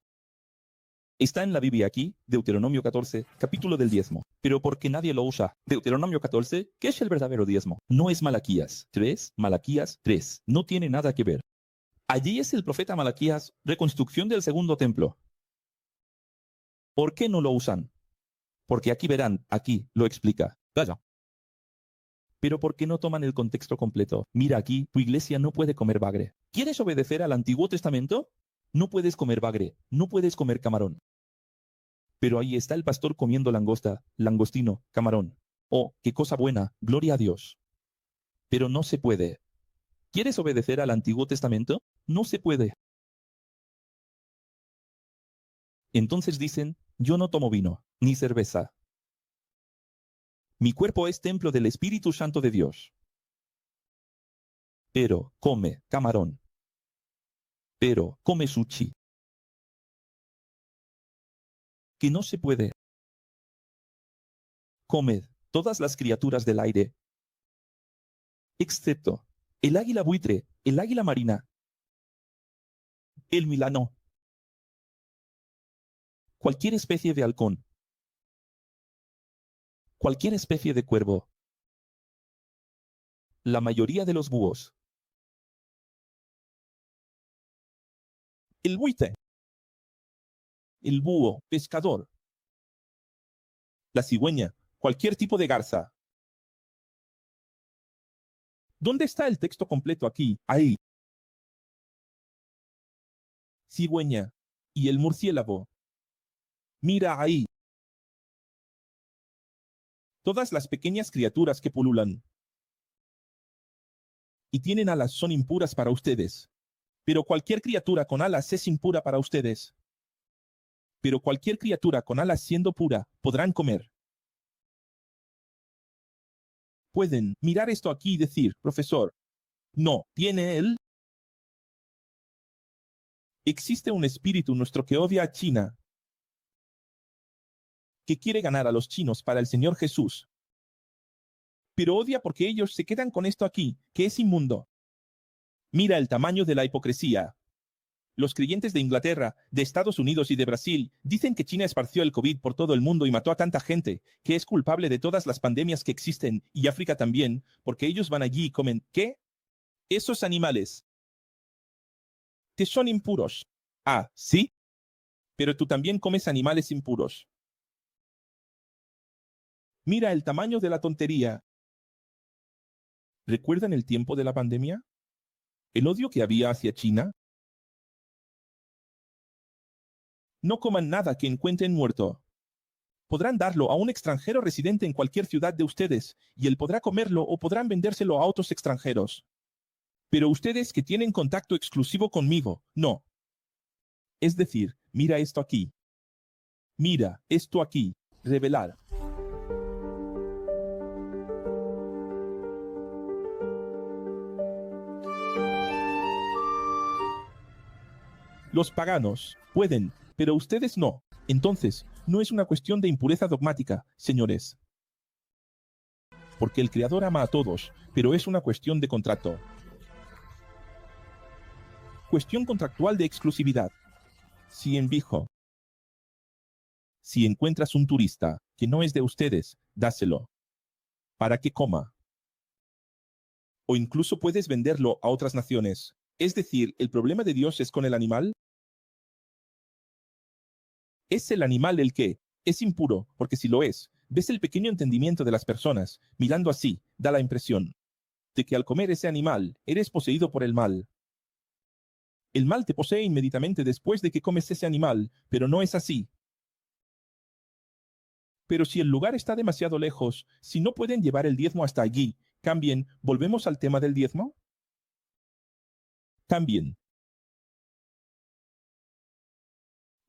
Está en la Biblia aquí, Deuteronomio 14, capítulo del diezmo. Pero ¿por qué nadie lo usa? Deuteronomio 14, ¿qué es el verdadero diezmo? No es Malaquías 3, Malaquías 3. No tiene nada que ver. Allí es el profeta Malaquías, reconstrucción del segundo templo. ¿Por qué no lo usan? Porque aquí verán, aquí lo explica. Vaya. Pero ¿por qué no toman el contexto completo? Mira aquí, tu iglesia no puede comer bagre. ¿Quieres obedecer al Antiguo Testamento? No puedes comer bagre, no puedes comer camarón. Pero ahí está el pastor comiendo langosta, langostino, camarón. Oh, qué cosa buena, gloria a Dios. Pero no se puede. ¿Quieres obedecer al Antiguo Testamento? No se puede. Entonces dicen, yo no tomo vino, ni cerveza. Mi cuerpo es templo del Espíritu Santo de Dios. Pero come camarón. Pero come sushi. Que no se puede. Comed todas las criaturas del aire, excepto el águila buitre, el águila marina, el milano, cualquier especie de halcón, cualquier especie de cuervo, la mayoría de los búhos, el buitre, el búho, pescador, la cigüeña, cualquier tipo de garza. ¿Dónde está el texto completo aquí? Ahí. Cigüeña y el murciélago. Mira ahí. Todas las pequeñas criaturas que pululan y tienen alas son impuras para ustedes. Pero cualquier criatura con alas es impura para ustedes. Pero cualquier criatura con alas siendo pura podrán comer. pueden mirar esto aquí y decir, profesor, no, ¿tiene él? Existe un espíritu nuestro que odia a China, que quiere ganar a los chinos para el Señor Jesús. Pero odia porque ellos se quedan con esto aquí, que es inmundo. Mira el tamaño de la hipocresía. Los creyentes de Inglaterra, de Estados Unidos y de Brasil dicen que China esparció el COVID por todo el mundo y mató a tanta gente, que es culpable de todas las pandemias que existen, y África también, porque ellos van allí y comen, ¿qué? Esos animales te son impuros. Ah, ¿sí? Pero tú también comes animales impuros. Mira el tamaño de la tontería. ¿Recuerdan el tiempo de la pandemia? ¿El odio que había hacia China? No coman nada que encuentren muerto. Podrán darlo a un extranjero residente en cualquier ciudad de ustedes, y él podrá comerlo o podrán vendérselo a otros extranjeros. Pero ustedes que tienen contacto exclusivo conmigo, no. Es decir, mira esto aquí. Mira esto aquí. Revelar. Los paganos pueden, pero ustedes no. Entonces, no es una cuestión de impureza dogmática, señores. Porque el Creador ama a todos, pero es una cuestión de contrato. Cuestión contractual de exclusividad. Si en Vigo, si encuentras un turista que no es de ustedes, dáselo. Para que coma. O incluso puedes venderlo a otras naciones. Es decir, ¿el problema de Dios es con el animal? ¿Es el animal el que es impuro? Porque si lo es, ves el pequeño entendimiento de las personas, mirando así, da la impresión de que al comer ese animal, eres poseído por el mal. El mal te posee inmediatamente después de que comes ese animal, pero no es así. Pero si el lugar está demasiado lejos, si no pueden llevar el diezmo hasta allí, cambien, ¿volvemos al tema del diezmo? Cambien.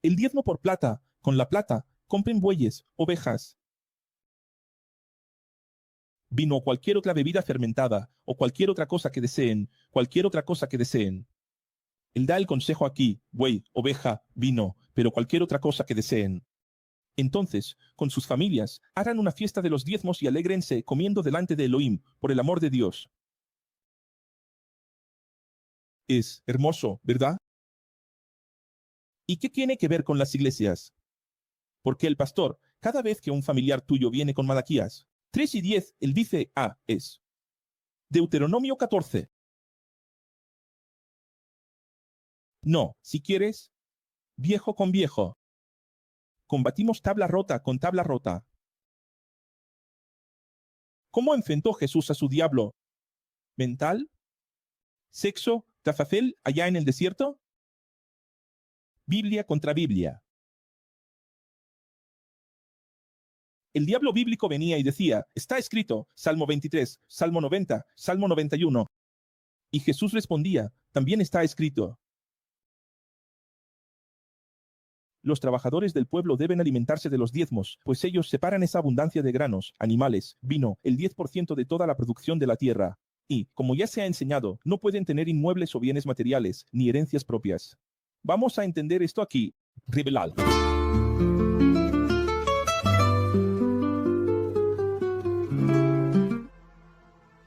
El diezmo por plata, con la plata, compren bueyes, ovejas, vino o cualquier otra bebida fermentada, o cualquier otra cosa que deseen, cualquier otra cosa que deseen. Él da el consejo aquí, buey, oveja, vino, pero cualquier otra cosa que deseen. Entonces, con sus familias, harán una fiesta de los diezmos y alégrense comiendo delante de Elohim, por el amor de Dios. Es hermoso, ¿verdad? ¿Y qué tiene que ver con las iglesias? Porque el pastor, cada vez que un familiar tuyo viene con Malaquías 3 y 10, él dice, es Deuteronomio 14. No, si quieres, viejo con viejo. Combatimos tabla rota con tabla rota. ¿Cómo enfrentó Jesús a su diablo mental? ¿Sexo, tafafel, allá en el desierto? Biblia contra Biblia. El diablo bíblico venía y decía, está escrito, Salmo 23, Salmo 90, Salmo 91. Y Jesús respondía, también está escrito. Los trabajadores del pueblo deben alimentarse de los diezmos, pues ellos separan esa abundancia de granos, animales, vino, el 10% de toda la producción de la tierra. Y, como ya se ha enseñado, no pueden tener inmuebles o bienes materiales, ni herencias propias. Vamos a entender esto aquí. Revelar.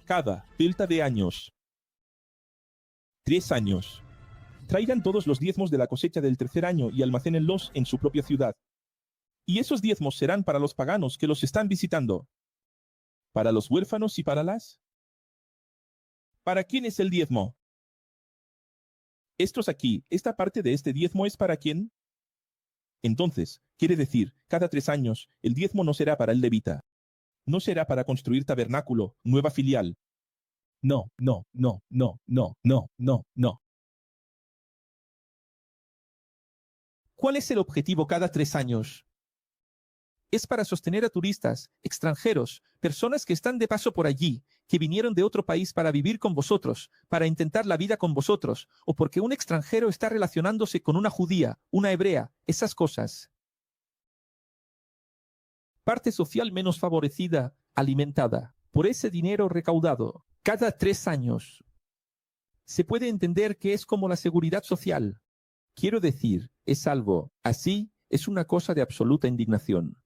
Cada delta de años. 3 años. Traigan todos los diezmos de la cosecha del tercer año y almacénenlos en su propia ciudad. Y esos diezmos serán para los paganos que los están visitando. ¿Para los huérfanos y para las? ¿Para quién es el diezmo? Estos aquí, esta parte de este diezmo es para quién? Entonces, quiere decir, cada 3 años, el diezmo no será para el levita. No será para construir tabernáculo, nueva filial. No, no, no, no, no, no, no, no. ¿Cuál es el objetivo cada 3 años? Es para sostener a turistas, extranjeros, personas que están de paso por allí, que vinieron de otro país para vivir con vosotros, para intentar la vida con vosotros, o porque un extranjero está relacionándose con una judía, una hebrea, esas cosas. Parte social menos favorecida, alimentada. por ese dinero recaudado cada 3 años. Se puede entender que es como la seguridad social. Quiero decir, es algo así, es una cosa de absoluta indignación.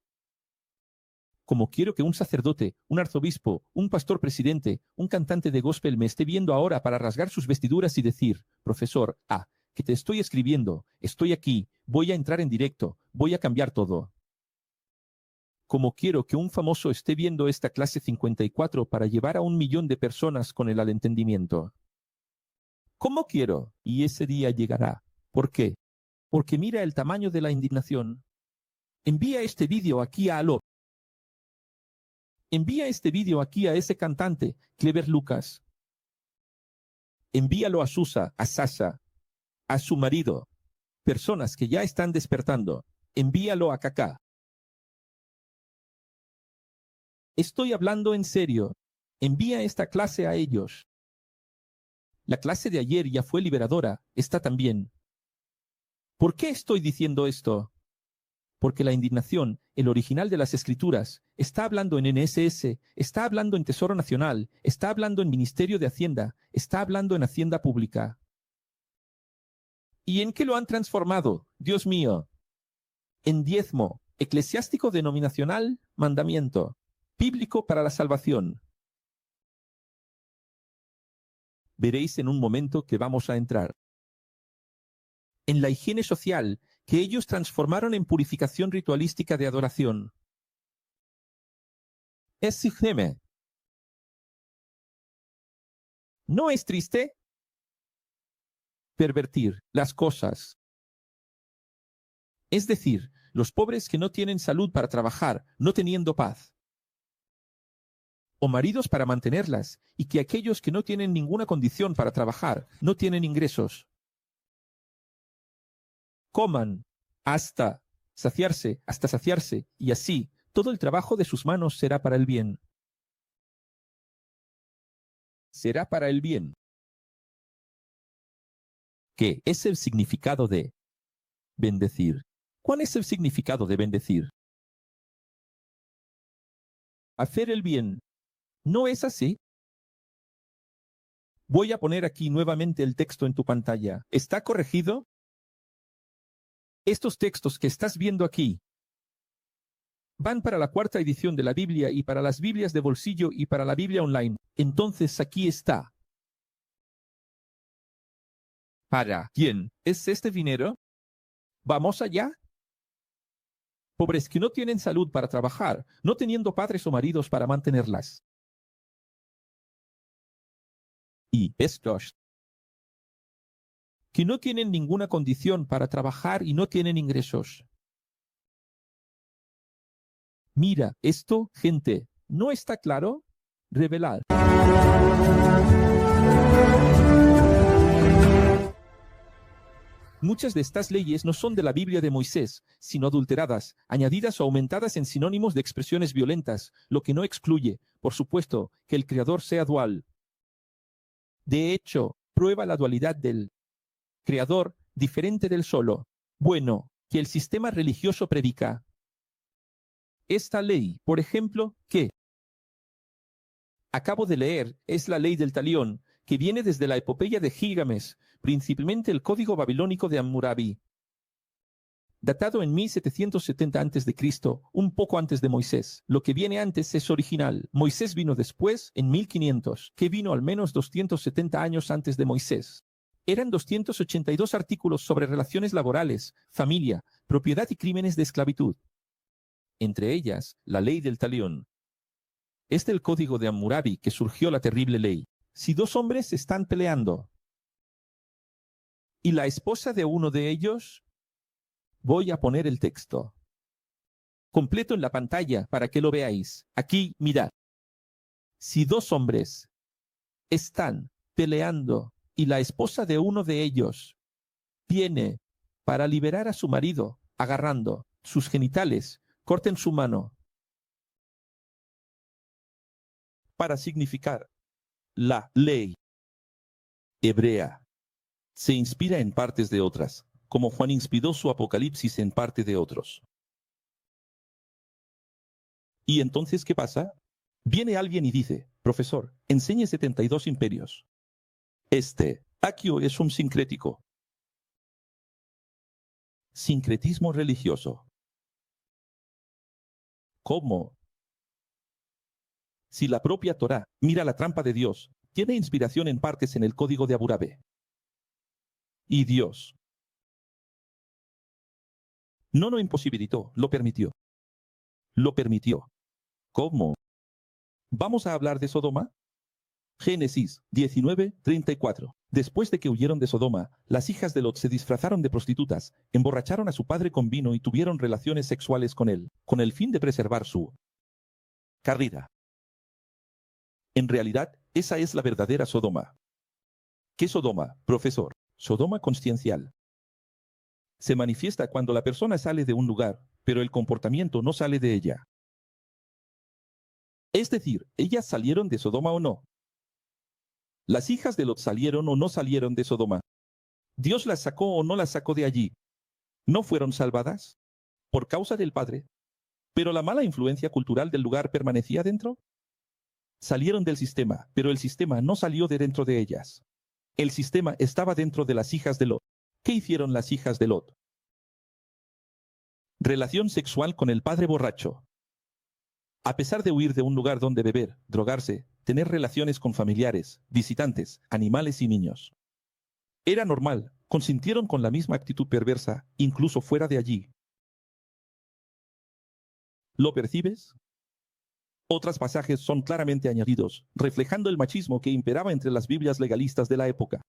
Como quiero que un sacerdote, un arzobispo, un pastor presidente, un cantante de gospel me esté viendo ahora para rasgar sus vestiduras y decir, profesor, que te estoy escribiendo, estoy aquí, voy a entrar en directo, voy a cambiar todo. Como quiero que un famoso esté viendo esta clase 54 para llevar a 1 millón de personas con el al entendimiento. ¿Cómo quiero? Y ese día llegará. ¿Por qué? Porque mira el tamaño de la indignación. Envía este vídeo aquí a Alok. Envía este vídeo aquí a ese cantante, Clever Lucas. Envíalo a Susa, a Sasha, a su marido. Personas que ya están despertando. Envíalo a Kaká. Estoy hablando en serio. Envía esta clase a ellos. La clase de ayer ya fue liberadora, esta también. ¿Por qué estoy diciendo esto? Porque la indignación, el original de las escrituras, está hablando en NSS, está hablando en Tesoro Nacional, está hablando en Ministerio de Hacienda, está hablando en Hacienda Pública. ¿Y en qué lo han transformado? Dios mío. En diezmo, eclesiástico denominacional, mandamiento, bíblico para la salvación. Veréis en un momento que vamos a entrar. En la higiene social, que ellos transformaron en purificación ritualística de adoración. Es higiene. ¿No es triste? Pervertir las cosas. Es decir, los pobres que no tienen salud para trabajar, no teniendo paz. O maridos para mantenerlas, y que aquellos que no tienen ninguna condición para trabajar, no tienen ingresos. Coman hasta saciarse, y así todo el trabajo de sus manos será para el bien. Será para el bien. ¿Qué es el significado de bendecir? ¿Cuál es el significado de bendecir? Hacer el bien. ¿No es así? Voy a poner aquí nuevamente el texto en tu pantalla. ¿Está corregido? Estos textos que estás viendo aquí van para la 4ª edición de la Biblia y para las Biblias de bolsillo y para la Biblia online. Entonces aquí está. ¿Para quién es este dinero? ¿Vamos allá? Pobres que no tienen salud para trabajar, no teniendo padres o maridos para mantenerlas. Y estos que no tienen ninguna condición para trabajar y no tienen ingresos. Mira, esto, gente, ¿no está claro? Revelar. Muchas de estas leyes no son de la Biblia de Moisés, sino adulteradas, añadidas o aumentadas en sinónimos de expresiones violentas, lo que no excluye, por supuesto, que el Creador sea dual. De hecho, prueba la dualidad del Creador diferente del solo, bueno, que el sistema religioso predica. Esta ley, por ejemplo, que acabo de leer, es la ley del talión, que viene desde la epopeya de Gilgamesh, principalmente el código babilónico de Hammurabi, datado en 1770 a.C., un poco antes de Moisés. Lo que viene antes es original. Moisés vino después, en 1500, que vino al menos 270 años antes de Moisés. Eran 282 artículos sobre relaciones laborales, familia, propiedad y crímenes de esclavitud. Entre ellas, la ley del talión. Es del código de Hammurabi que surgió la terrible ley. Si 2 hombres están peleando y la esposa de uno de ellos, voy a poner el texto completo en la pantalla para que lo veáis. Aquí, mirad. Si 2 hombres están peleando y la esposa de uno de ellos viene para liberar a su marido, agarrando sus genitales, corten su mano, para significar la ley hebrea. Se inspira en partes de otras, como Juan inspiró su Apocalipsis en parte de otros. ¿Y entonces qué pasa? Viene alguien y dice, profesor, enseñe 72 imperios. Aquio es un sincrético. Sincretismo religioso. ¿Cómo? Si la propia Torá, mira la trampa de Dios, tiene inspiración en partes en el código de Hammurabi. Y Dios no lo imposibilitó, lo permitió. Lo permitió. ¿Cómo? ¿Vamos a hablar de Sodoma? Génesis 19:34. Después de que huyeron de Sodoma, las hijas de Lot se disfrazaron de prostitutas, emborracharon a su padre con vino y tuvieron relaciones sexuales con él, con el fin de preservar su carrera. En realidad, esa es la verdadera Sodoma. ¿Qué Sodoma, profesor? Sodoma consciencial. Se manifiesta cuando la persona sale de un lugar, pero el comportamiento no sale de ella. Es decir, ¿ellas salieron de Sodoma o no? ¿Las hijas de Lot salieron o no salieron de Sodoma? ¿Dios las sacó o no las sacó de allí? ¿No fueron salvadas? Por causa del Padre. ¿Pero la mala influencia cultural del lugar permanecía dentro? Salieron del sistema, pero el sistema no salió de dentro de ellas. El sistema estaba dentro de las hijas de Lot. ¿Qué hicieron las hijas de Lot? Relación sexual con el padre borracho. A pesar de huir de un lugar donde beber, drogarse, tener relaciones con familiares, visitantes, animales y niños. Era normal, consintieron con la misma actitud perversa, incluso fuera de allí. ¿Lo percibes? Otros pasajes son claramente añadidos, reflejando el machismo que imperaba entre las Biblias legalistas de la época.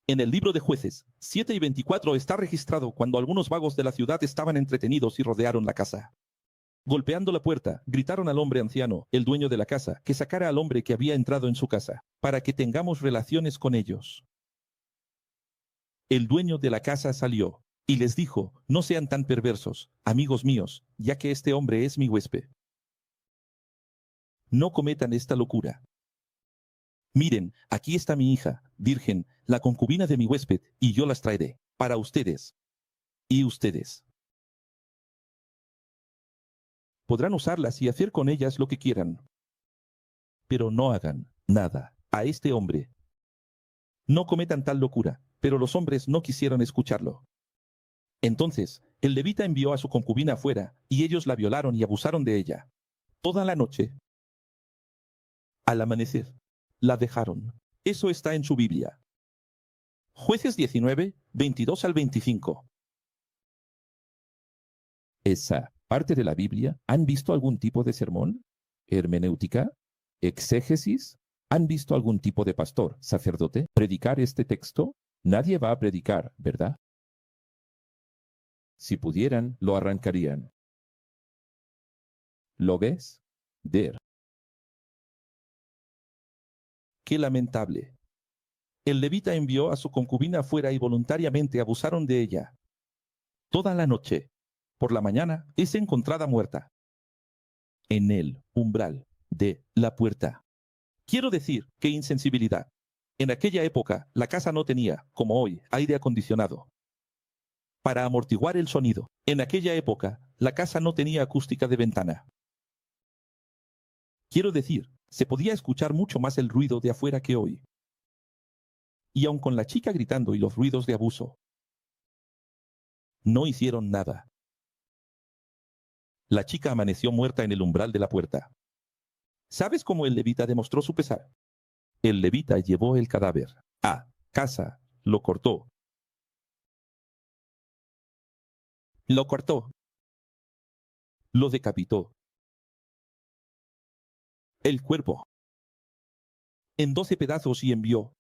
En el libro de Jueces 7:24 está registrado cuando algunos vagos de la ciudad estaban entretenidos y rodearon la casa. Golpeando la puerta, gritaron al hombre anciano, el dueño de la casa, que sacara al hombre que había entrado en su casa, para que tengamos relaciones con ellos. El dueño de la casa salió, y les dijo, no sean tan perversos, amigos míos, ya que este hombre es mi huésped. No cometan esta locura. Miren, aquí está mi hija, virgen, la concubina de mi huésped, y yo las traeré, para ustedes. Y ustedes podrán usarlas y hacer con ellas lo que quieran. Pero no hagan nada a este hombre. No cometan tal locura, pero los hombres no quisieron escucharlo. Entonces, el levita envió a su concubina afuera, y ellos la violaron y abusaron de ella. Toda la noche. Al amanecer, la dejaron. Eso está en su Biblia. Jueces 19:22 al 25. Esa parte de la Biblia, ¿han visto algún tipo de sermón? ¿Hermenéutica? ¿Exégesis? ¿Han visto algún tipo de pastor, sacerdote, predicar este texto? Nadie va a predicar, ¿verdad? Si pudieran, lo arrancarían. ¿Lo ves? Der. Qué lamentable. El levita envió a su concubina afuera y voluntariamente abusaron de ella. Toda la noche. Por la mañana es encontrada muerta. En el umbral de la puerta. Quiero decir, qué insensibilidad. En aquella época, la casa no tenía, como hoy, aire acondicionado. Para amortiguar el sonido, en aquella época, la casa no tenía acústica de ventana. Quiero decir, se podía escuchar mucho más el ruido de afuera que hoy. Y aun con la chica gritando y los ruidos de abuso, no hicieron nada. La chica amaneció muerta en el umbral de la puerta. ¿Sabes cómo el levita demostró su pesar? El levita llevó el cadáver a casa, lo cortó. Lo cortó. Lo decapitó. El cuerpo en 12 pedazos y envió.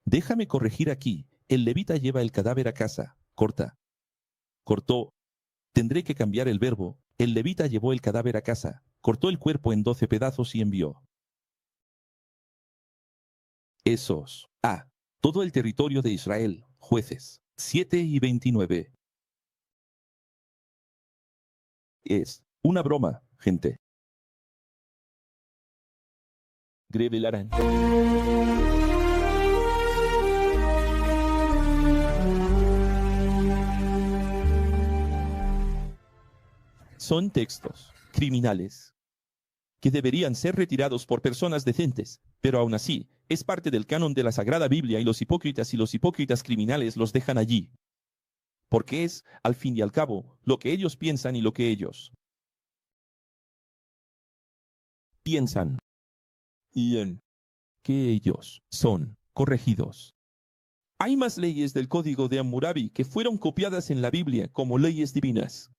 Déjame corregir aquí. El levita lleva el cadáver a casa. Corta. Cortó. Tendré que cambiar el verbo. El levita llevó el cadáver a casa. Cortó el cuerpo en 12 pedazos y envió. Esos. Todo el territorio de Israel. Jueces 7:29. Es una broma, gente. Grevelarán. Son textos criminales, que deberían ser retirados por personas decentes, pero aún así, es parte del canon de la Sagrada Biblia y los hipócritas criminales los dejan allí. Porque es, al fin y al cabo, lo que ellos piensan y lo que ellos piensan. Y en que ellos son corregidos. Hay más leyes del Código de Hammurabi que fueron copiadas en la Biblia como leyes divinas.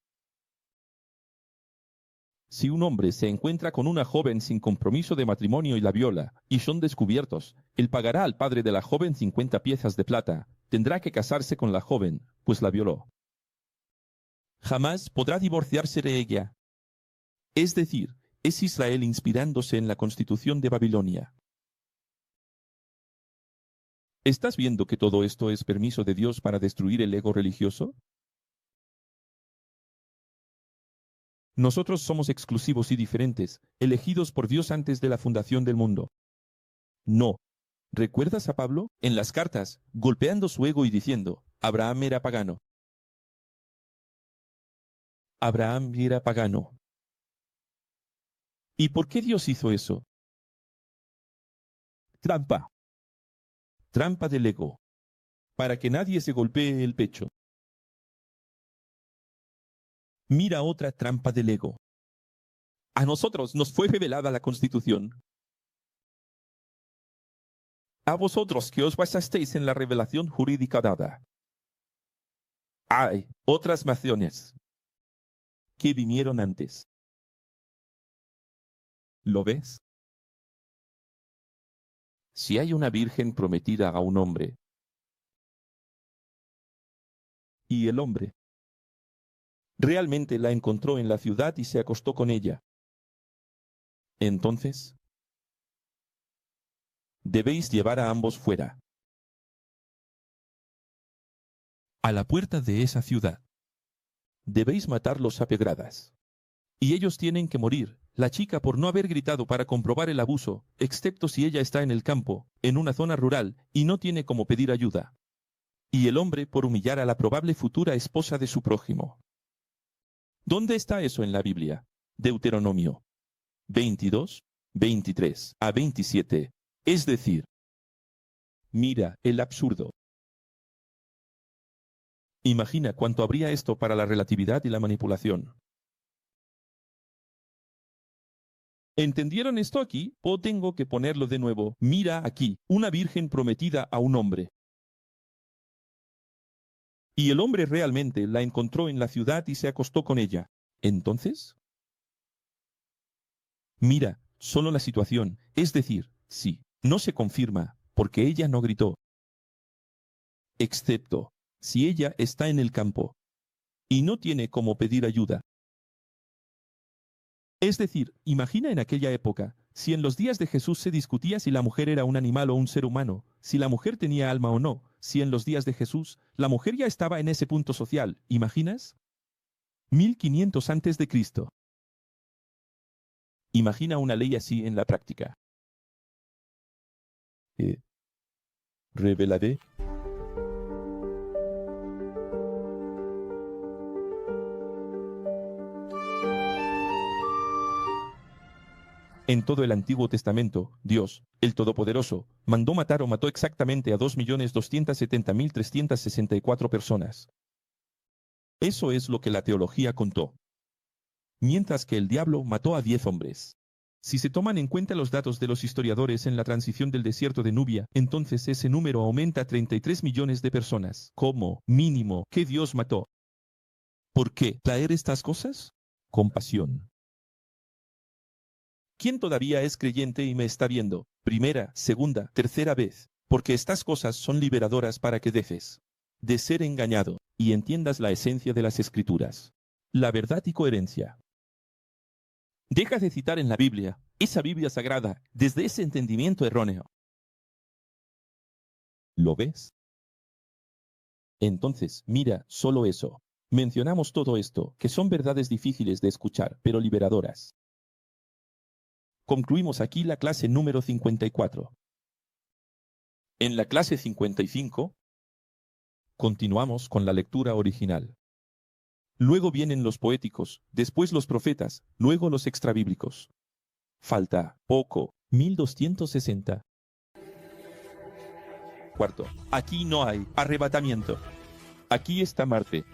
Si un hombre se encuentra con una joven sin compromiso de matrimonio y la viola, y son descubiertos, él pagará al padre de la joven 50 piezas de plata. Tendrá que casarse con la joven, pues la violó. Jamás podrá divorciarse de ella. Es decir, es Israel inspirándose en la Constitución de Babilonia. ¿Estás viendo que todo esto es permiso de Dios para destruir el ego religioso? Nosotros somos exclusivos y diferentes, elegidos por Dios antes de la fundación del mundo. No. ¿Recuerdas a Pablo, en las cartas, golpeando su ego y diciendo, Abraham era pagano? Abraham era pagano. ¿Y por qué Dios hizo eso? Trampa. Trampa del ego. Para que nadie se golpee el pecho. Mira otra trampa del ego. A nosotros nos fue revelada la Constitución. A vosotros que os basasteis en la revelación jurídica dada. Hay otras naciones que vinieron antes. ¿Lo ves? Si hay una virgen prometida a un hombre, y el hombre realmente la encontró en la ciudad y se acostó con ella, entonces debéis llevar a ambos fuera, a la puerta de esa ciudad. Debéis matarlos a pedradas. Y ellos tienen que morir, la chica por no haber gritado para comprobar el abuso, excepto si ella está en el campo, en una zona rural, y no tiene cómo pedir ayuda. Y el hombre por humillar a la probable futura esposa de su prójimo. ¿Dónde está eso en la Biblia? Deuteronomio 22, 23 a 27. Es decir, mira el absurdo. Imagina cuánto habría esto para la relatividad y la manipulación. ¿Entendieron esto aquí? ¿O tengo que ponerlo de nuevo? Mira aquí, una virgen prometida a un hombre. Y el hombre realmente la encontró en la ciudad y se acostó con ella. ¿Entonces? Mira, solo la situación, es decir, sí, no se confirma, porque ella no gritó. Excepto, si ella está en el campo y no tiene cómo pedir ayuda. Es decir, imagina en aquella época, si en los días de Jesús se discutía si la mujer era un animal o un ser humano, si la mujer tenía alma o no, si en los días de Jesús la mujer ya estaba en ese punto social, ¿imaginas? 1500 antes de Cristo. Imagina una ley así en la práctica. Revelaré. En todo el Antiguo Testamento, Dios, el Todopoderoso, mandó matar o mató exactamente a 2.270.364 personas. Eso es lo que la teología contó. Mientras que el diablo mató a 10 hombres. Si se toman en cuenta los datos de los historiadores en la transición del desierto de Nubia, entonces ese número aumenta a 33 millones de personas, como mínimo que Dios mató. ¿Por qué traer estas cosas? Compasión. ¿Quién todavía es creyente y me está viendo? Primera, segunda, tercera vez. Porque estas cosas son liberadoras para que dejes de ser engañado y entiendas la esencia de las Escrituras. La verdad y coherencia. Deja de citar en la Biblia, esa Biblia sagrada, desde ese entendimiento erróneo. ¿Lo ves? Entonces, mira, solo eso. Mencionamos todo esto, que son verdades difíciles de escuchar, pero liberadoras. Concluimos aquí la clase número 54. En la clase 55, continuamos con la lectura original. Luego vienen los poéticos, después los profetas, luego los extrabíblicos. Falta poco. 1260. Cuarto, aquí no hay arrebatamiento. Aquí está Marte.